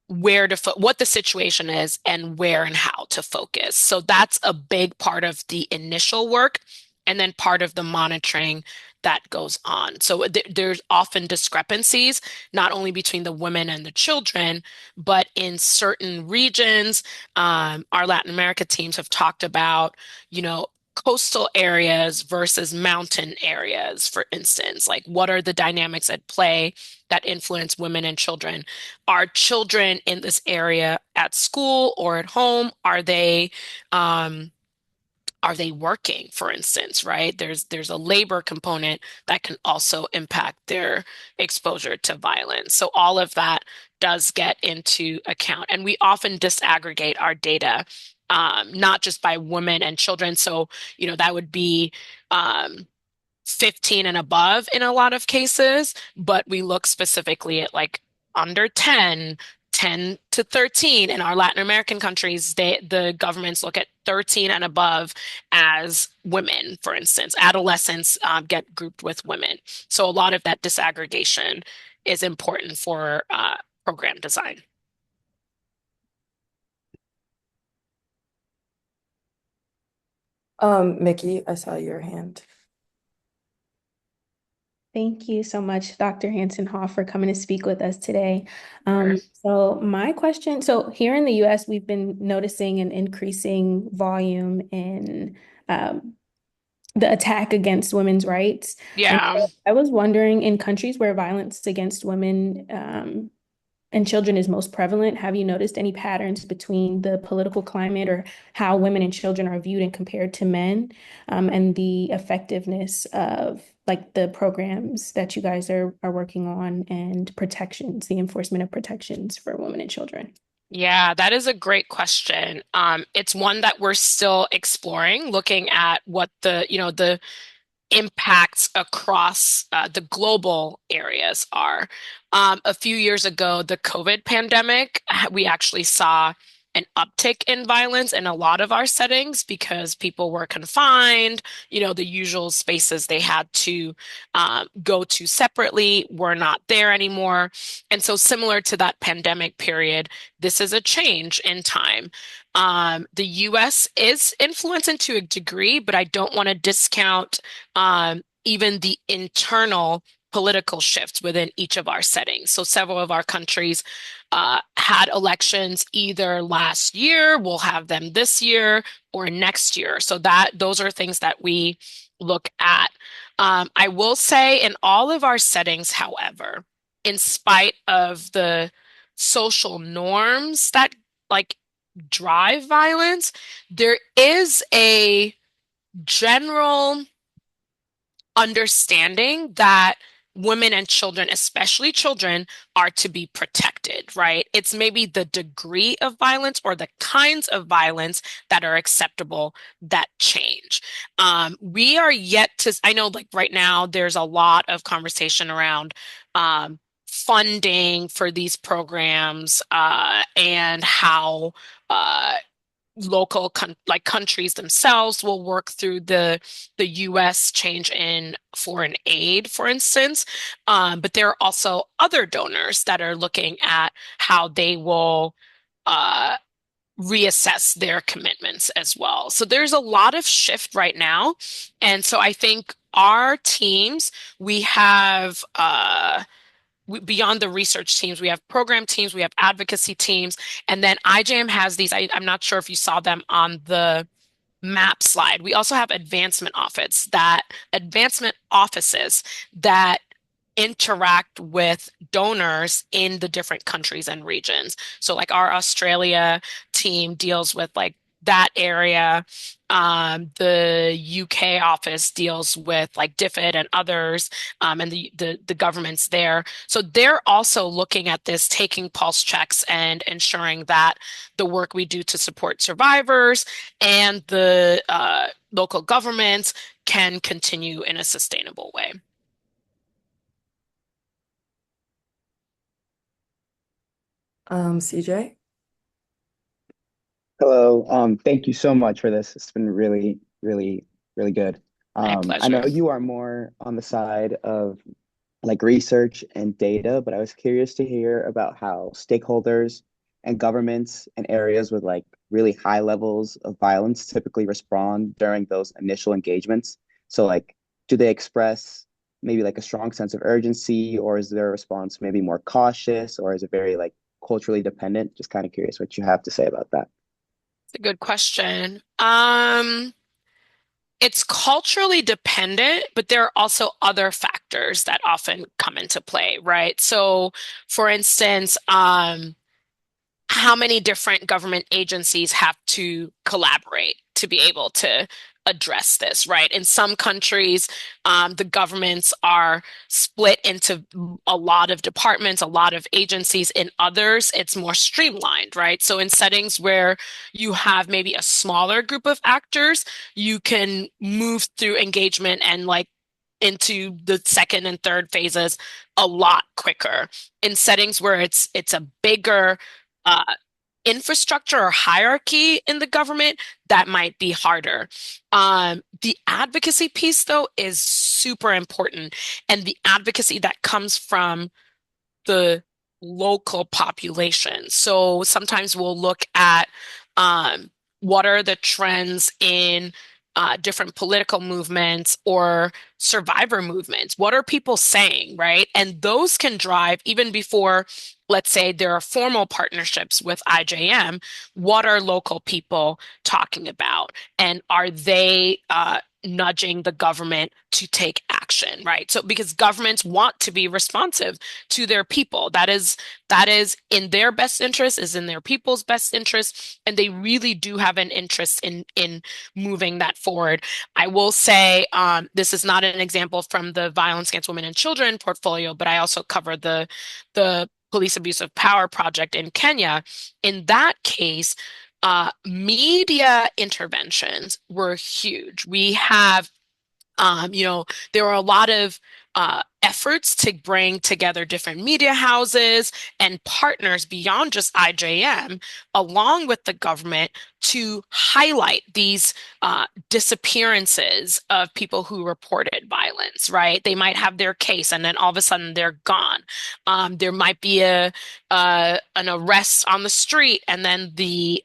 what the situation is and where and how to focus. So that's a big part of the initial work and then part of the monitoring that goes on. So there's often discrepancies, not only between the women and the children, but in certain regions. Our Latin America teams have talked about, coastal areas versus mountain areas, for instance. Like, what are the dynamics at play that influence women and children? Are children in this area at school or at home? Are they working, for instance, right? There's a labor component that can also impact their exposure to violence. So all of that does get into account. And we often disaggregate our data, not just by women and children. So, that would be 15 and above in a lot of cases, but we look specifically at like under 10, 10 to 13. In our Latin American countries, the governments look at 13 and above as women, for instance. Adolescents get grouped with women. So a lot of that disaggregation is important for program design. Mickey, I saw your hand. Thank you so much, Dr. Hanson-Hall, for coming to speak with us today. Sure. So my question, so here in the US, we've been noticing an increasing volume in the attack against women's rights. And Yeah. so I was wondering, in countries where violence against women and children is most prevalent, have you noticed any patterns between the political climate or how women and children are viewed and compared to men, and the effectiveness of like the programs that you guys are working on and protections, the enforcement of protections for women and children? Yeah, that is a great question. It's one that we're still exploring, looking at what the impacts across the global areas are. A few years ago, the COVID pandemic, we actually saw an uptick in violence in a lot of our settings because people were confined. The usual spaces they had to go to separately were not there anymore. And so, similar to that pandemic period, this is a change in time. The US is influencing to a degree, but I don't want to discount even the internal political shifts within each of our settings. So several of our countries had elections either last year, we'll have them this year, or next year. So those are things that we look at. I will say in all of our settings, however, in spite of the social norms that like drive violence, there is a general understanding that women and children, especially children, are to be protected, right? It's maybe the degree of violence or the kinds of violence that are acceptable that change. We are yet to, I know like right now, there's a lot of conversation around funding for these programs and how countries themselves will work through the US change in foreign aid, for instance. But there are also other donors that are looking at how they will uh, reassess their commitments as well. So there's a lot of shift right now. And so I think our teams, we have beyond the research teams, we have program teams, we have advocacy teams, and then IJAM has these. I'm not sure if you saw them on the map slide. We also have advancement offices that interact with donors in the different countries and regions. So like our Australia team deals with like that area. The UK office deals with like DFID and others, and the governments there. So they're also looking at this, taking pulse checks and ensuring that the work we do to support survivors and the local governments can continue in a sustainable way. CJ? Hello. Thank you so much for this. It's been really, really, really good. My I pleasure. know you are more on the side of like research and data, but I was curious to hear about how stakeholders and governments and areas with like really high levels of violence typically respond during those initial engagements. So like, do they express maybe like a strong sense of urgency, or is their response maybe more cautious, or is it very like culturally dependent? Just kind of curious what you have to say about that. It's a good question. It's culturally dependent, but there are also other factors that often come into play, right? So, for instance, how many different government agencies have to collaborate to be able to address this, right? In some countries, the governments are split into a lot of departments, a lot of agencies. In others, it's more streamlined, right? So in settings where you have maybe a smaller group of actors, you can move through engagement and like into the second and third phases a lot quicker. In settings where it's a bigger uh, infrastructure or hierarchy in the government, that might be harder. The advocacy piece, though, is super important, and the advocacy that comes from the local population. So sometimes we'll look at what are the trends in different political movements or survivor movements? What are people saying, right? And those can drive even before, let's say, there are formal partnerships with IJM. What are local people talking about? And are they nudging the government to take action, right? So because governments want to be responsive to their people, that is in their best interest, is in their people's best interest, and they really do have an interest in moving that forward. I will say this is not an example from the Violence Against Women and Children portfolio, but I also cover the Police Abuse of Power project in Kenya. In that case, media interventions were huge. We have, there were a lot of efforts to bring together different media houses and partners beyond just IJM, along with the government, to highlight these disappearances of people who reported violence, right? They might have their case and then all of a sudden they're gone. There might be an arrest on the street, and then the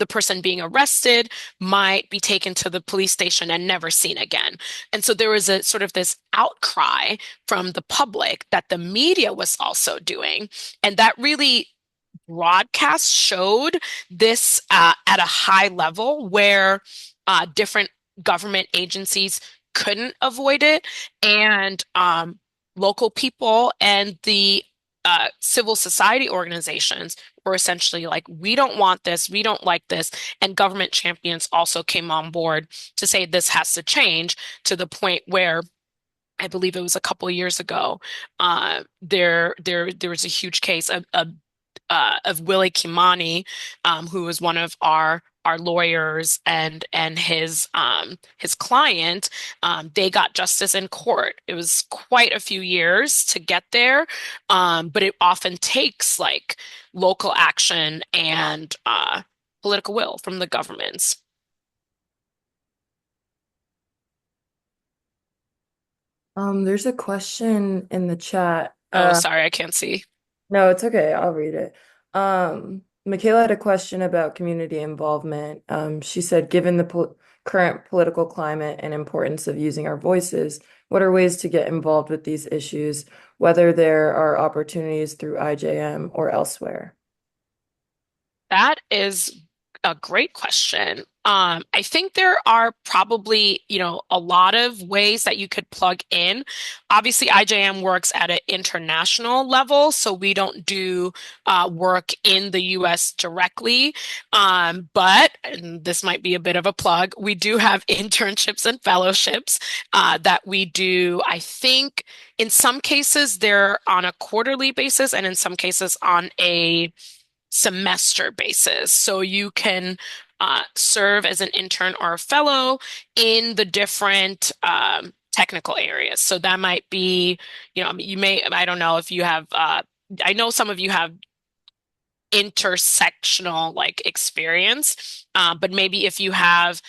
person being arrested might be taken to the police station and never seen again. And so there was a sort of this outcry from the public that the media was also doing. And that really broadcast showed this at a high level where different government agencies couldn't avoid it. And local people and the civil society organizations were essentially like, we don't want this, we don't like this. And government champions also came on board to say this has to change, to the point where I believe it was a couple of years ago, there was a huge case of Willie Kimani, who was one of our lawyers, and his client. They got justice in court. It was quite a few years to get there, but it often takes like local action and political will from the governments. There's a question in the chat. Oh, sorry, I can't see. No, it's okay. I'll read it. Michaela had a question about community involvement. She said, given the current political climate and importance of using our voices, what are ways to get involved with these issues, whether there are opportunities through IJM or elsewhere? That is a great question. I think there are probably, a lot of ways that you could plug in. Obviously, IJM works at an international level, so we don't do work in the US directly. But and this might be a bit of a plug, we do have internships and fellowships that we do. I think in some cases they're on a quarterly basis, and in some cases on a semester basis. So you can serve as an intern or a fellow in the different technical areas. So that might be, you may, I don't know if you have, I know some of you have intersectional like experience, but maybe if you have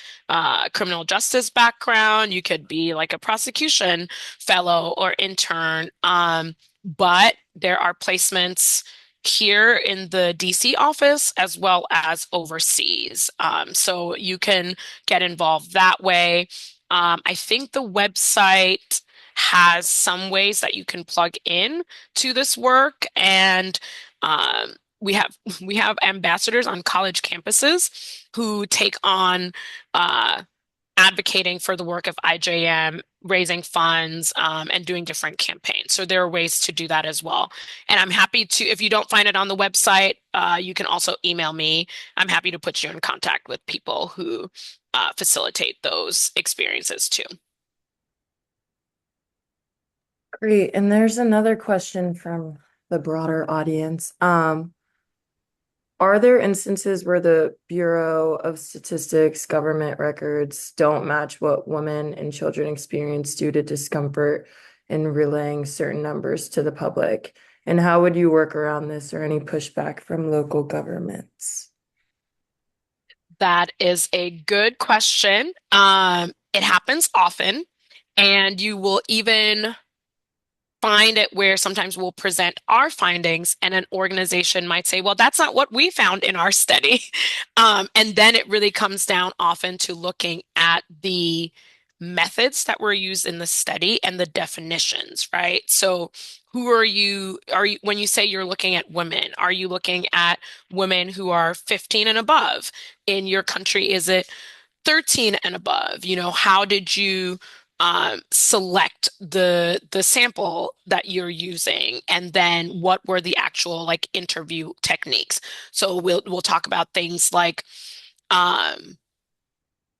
criminal justice background, you could be like a prosecution fellow or intern. But there are placements here in the DC office as well as overseas. So you can get involved that way. I think the website has some ways that you can plug in to this work, and we have ambassadors on college campuses who take on advocating for the work of IJM, raising funds, and doing different campaigns. So there are ways to do that as well. And I'm happy to, if you don't find it on the website, you can also email me. I'm happy to put you in contact with people who facilitate those experiences too. Great. And there's another question from the broader audience. Are there instances where the Bureau of Statistics government records don't match what women and children experience due to discomfort in relaying certain numbers to the public? And how would you work around this, or any pushback from local governments? That is a good question. It happens often, and you will even find it where sometimes we'll present our findings and an organization might say, well, that's not what we found in our study. And then it really comes down often to looking at the methods that were used in the study and the definitions, right? So who are you, when you say you're looking at women, are you looking at women who are 15 and above? In your country, is it 13 and above? How did you select the sample that you're using, and then what were the actual like interview techniques? So we'll talk about things like um,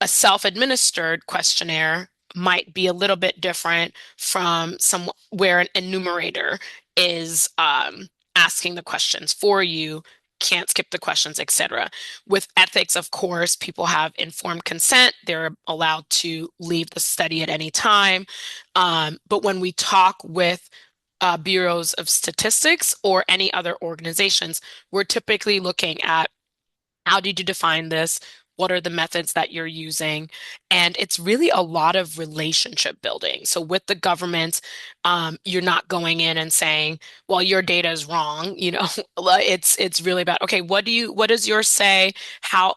a self-administered questionnaire might be a little bit different from some where an enumerator is asking the questions for you, can't skip the questions, etc. With ethics, of course, people have informed consent. They're allowed to leave the study at any time. But when we talk with bureaus of statistics or any other organizations, we're typically looking at how did you define this? What are the methods that you're using? And it's really a lot of relationship building. So with the government, you're not going in and saying, well, your data is wrong. It's really about, okay, what does yours say?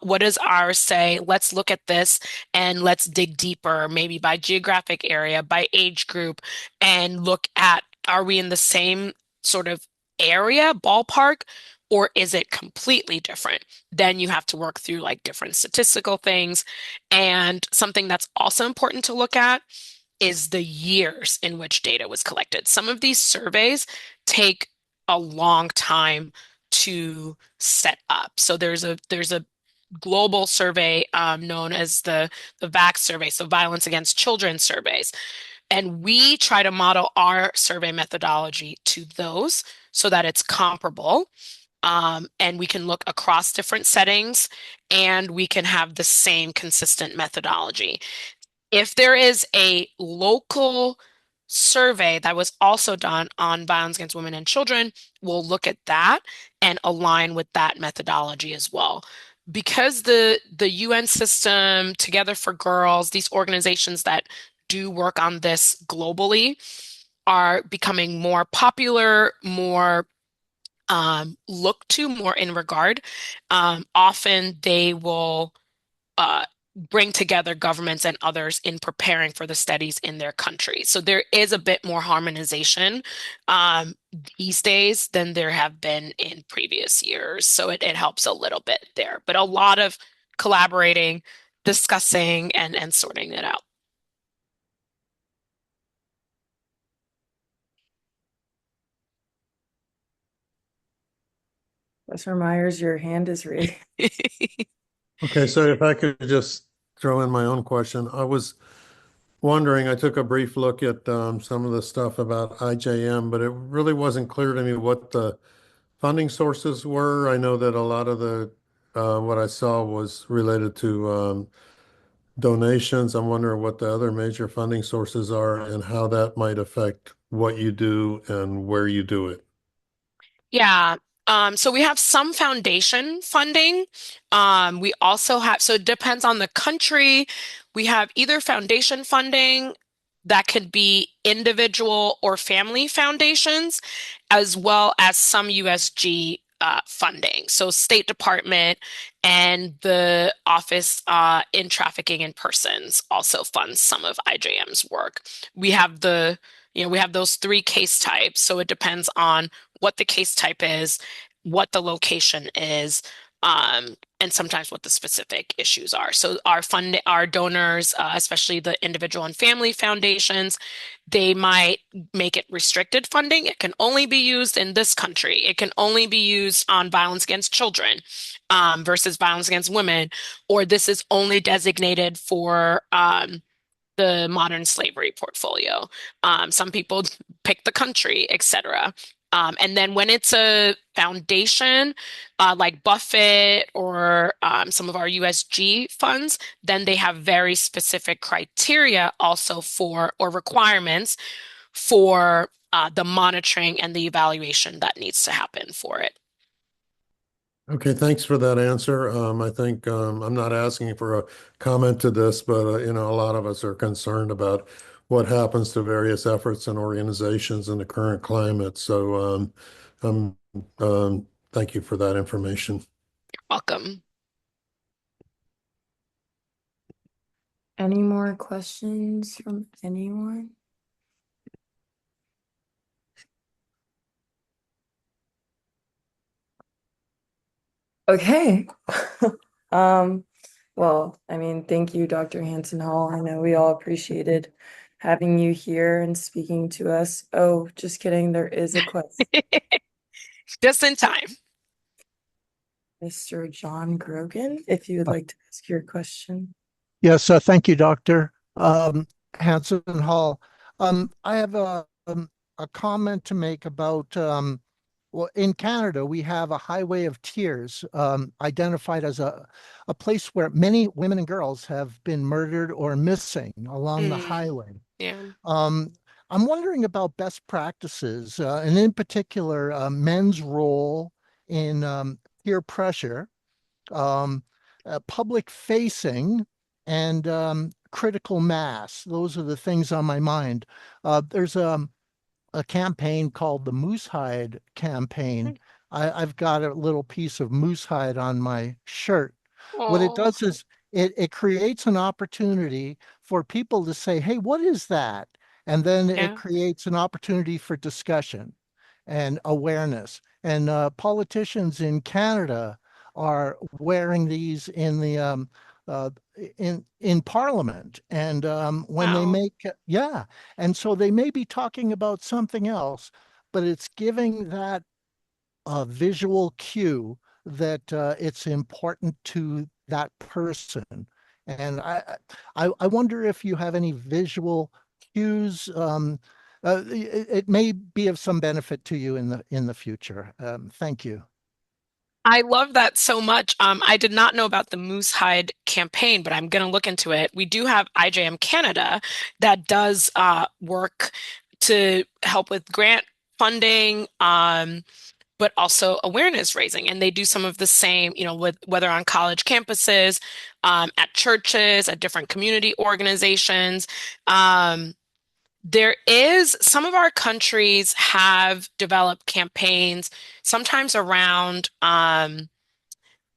What does ours say? Let's look at this and let's dig deeper, maybe by geographic area, by age group, and look at, are we in the same sort of area, ballpark, or is it completely different? Then you have to work through like different statistical things. And something that's also important to look at is the years in which data was collected. Some of these surveys take a long time to set up. So there's a global survey known as the VAX survey, so Violence Against Children surveys. And we try to model our survey methodology to those so that it's comparable. And we can look across different settings, and we can have the same consistent methodology. If there is a local survey that was also done on violence against women and children, we'll look at that and align with that methodology as well. Because the UN system, Together for Girls, these organizations that do work on this globally are becoming more popular, more looked to, more in regard. Often they will uh, bring together governments and others in preparing for the studies in their country. So there is a bit more harmonization um, these days than there have been in previous years. So it helps a little bit there, but a lot of collaborating, discussing, and sorting it out. Professor Myers, your hand is raised. Okay, so if I could just throw in my own question, I was wondering, I took a brief look at some of the stuff about IJM, but it really wasn't clear to me what the funding sources were. I know that a lot of the what I saw was related to donations. I'm wondering what the other major funding sources are and how that might affect what you do and where you do it. Yeah. So we have some foundation funding. We also have, so it depends on the country. We have either foundation funding that could be individual or family foundations, as well as some USG funding. So State Department and the Office in Trafficking in Persons also funds some of IJM's work. We have we have those three case types. So it depends on what the case type is, what the location is, and sometimes what the specific issues are. So our donors, especially the individual and family foundations, they might make it restricted funding. It can only be used in this country. It can only be used on violence against children versus violence against women, or this is only designated for the modern slavery portfolio. Some people pick the country, etc. And then when it's a foundation, like Buffett or some of our USG funds, then they have very specific criteria also for, or requirements for the monitoring and the evaluation that needs to happen for it. Okay, thanks for that answer. I think I'm not asking for a comment to this, but a lot of us are concerned about what happens to various efforts and organizations in the current climate. So thank you for that information. Welcome. Any more questions from anyone? Okay. Well, I mean, thank you, Dr. Hanson-Hall. I know we all appreciated having you here and speaking to us. Oh, just kidding. There is a question. Just in time. Mr. John Grogan, if you would like to ask your question. Yes, thank you, Dr. Hanson-Hall. I have a comment to make about, well, in Canada, we have a highway of tears identified as a place where many women and girls have been murdered or missing along the highway. Yeah. I'm wondering about best practices, and in particular, men's role in peer pressure, um, public facing, and critical mass. Those are the things on my mind. There's a campaign called the Moose Hide campaign. I've got a little piece of moose hide on my shirt. What it Oh, does is it creates an opportunity for people to say, hey, what is that? And then it yeah. creates an opportunity for discussion and awareness. And politicians in Canada are wearing these in the uh, in Parliament, and when they Wow. make and so they may be talking about something else, but it's giving that visual cue that it's important to that person. And I wonder if you have any visual cues. It may be of some benefit to you in the future. Thank you. I love that so much. I did not know about the Moose Hide campaign, but I'm going to look into it. We do have IJM Canada that does work to help with grant funding, but also awareness raising. And they do some of the same, with whether on college campuses, at churches, at different community organizations. There is some of our countries have developed campaigns, sometimes around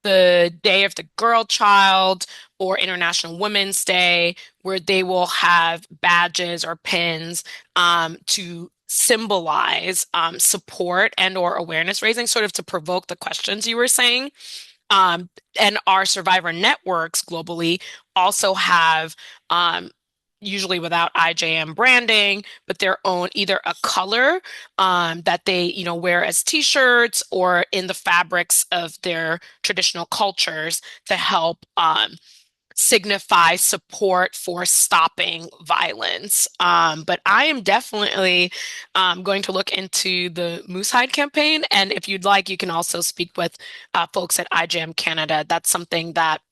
the Day of the Girl Child or International Women's Day, where they will have badges or pins to symbolize support and or awareness raising, sort of to provoke the questions you were saying. And our survivor networks globally also have, usually without IJM branding, but their own either a color that they, wear as t-shirts or in the fabrics of their traditional cultures to help signify support for stopping violence. But I am definitely going to look into the Moose Hide campaign. And if you'd like, you can also speak with folks at IJM Canada. That's something that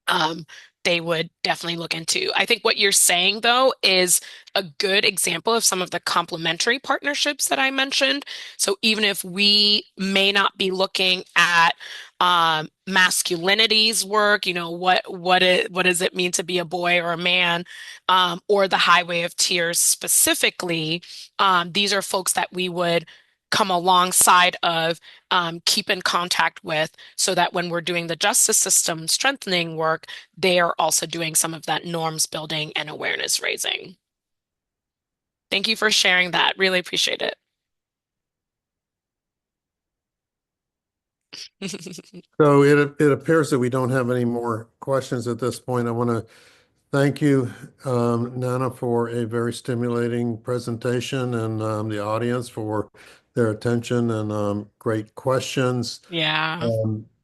um, they would definitely look into. I think what you're saying, though, is a good example of some of the complementary partnerships that I mentioned. So even if we may not be looking at masculinity's work, what does it mean to be a boy or a man, or the Highway of Tears specifically, these are folks that we would come alongside of, keep in contact with, so that when we're doing the justice system strengthening work, they are also doing some of that norms building and awareness raising. Thank you for sharing that. Really appreciate it. So it appears that we don't have any more questions at this point. I want to thank you, Nana, for a very stimulating presentation, and the audience for their attention and great questions. Yeah.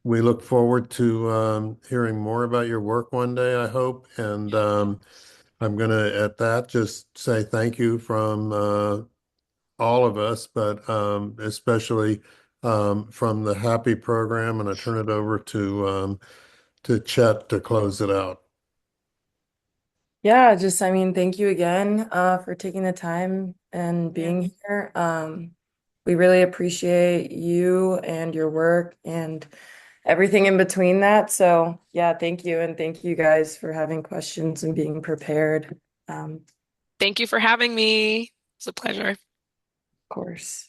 We look forward to hearing more about your work one day, I hope. And I'm going to, at that, just say thank you from all of us, but especially from the HAPI program. And I turn it over to Chet to close it out. Yeah, I mean, thank you again for taking the time and being here. We really appreciate you and your work and everything in between that. So yeah, thank you. And thank you guys for having questions and being prepared. Of Thank you for having me. It's a pleasure. course.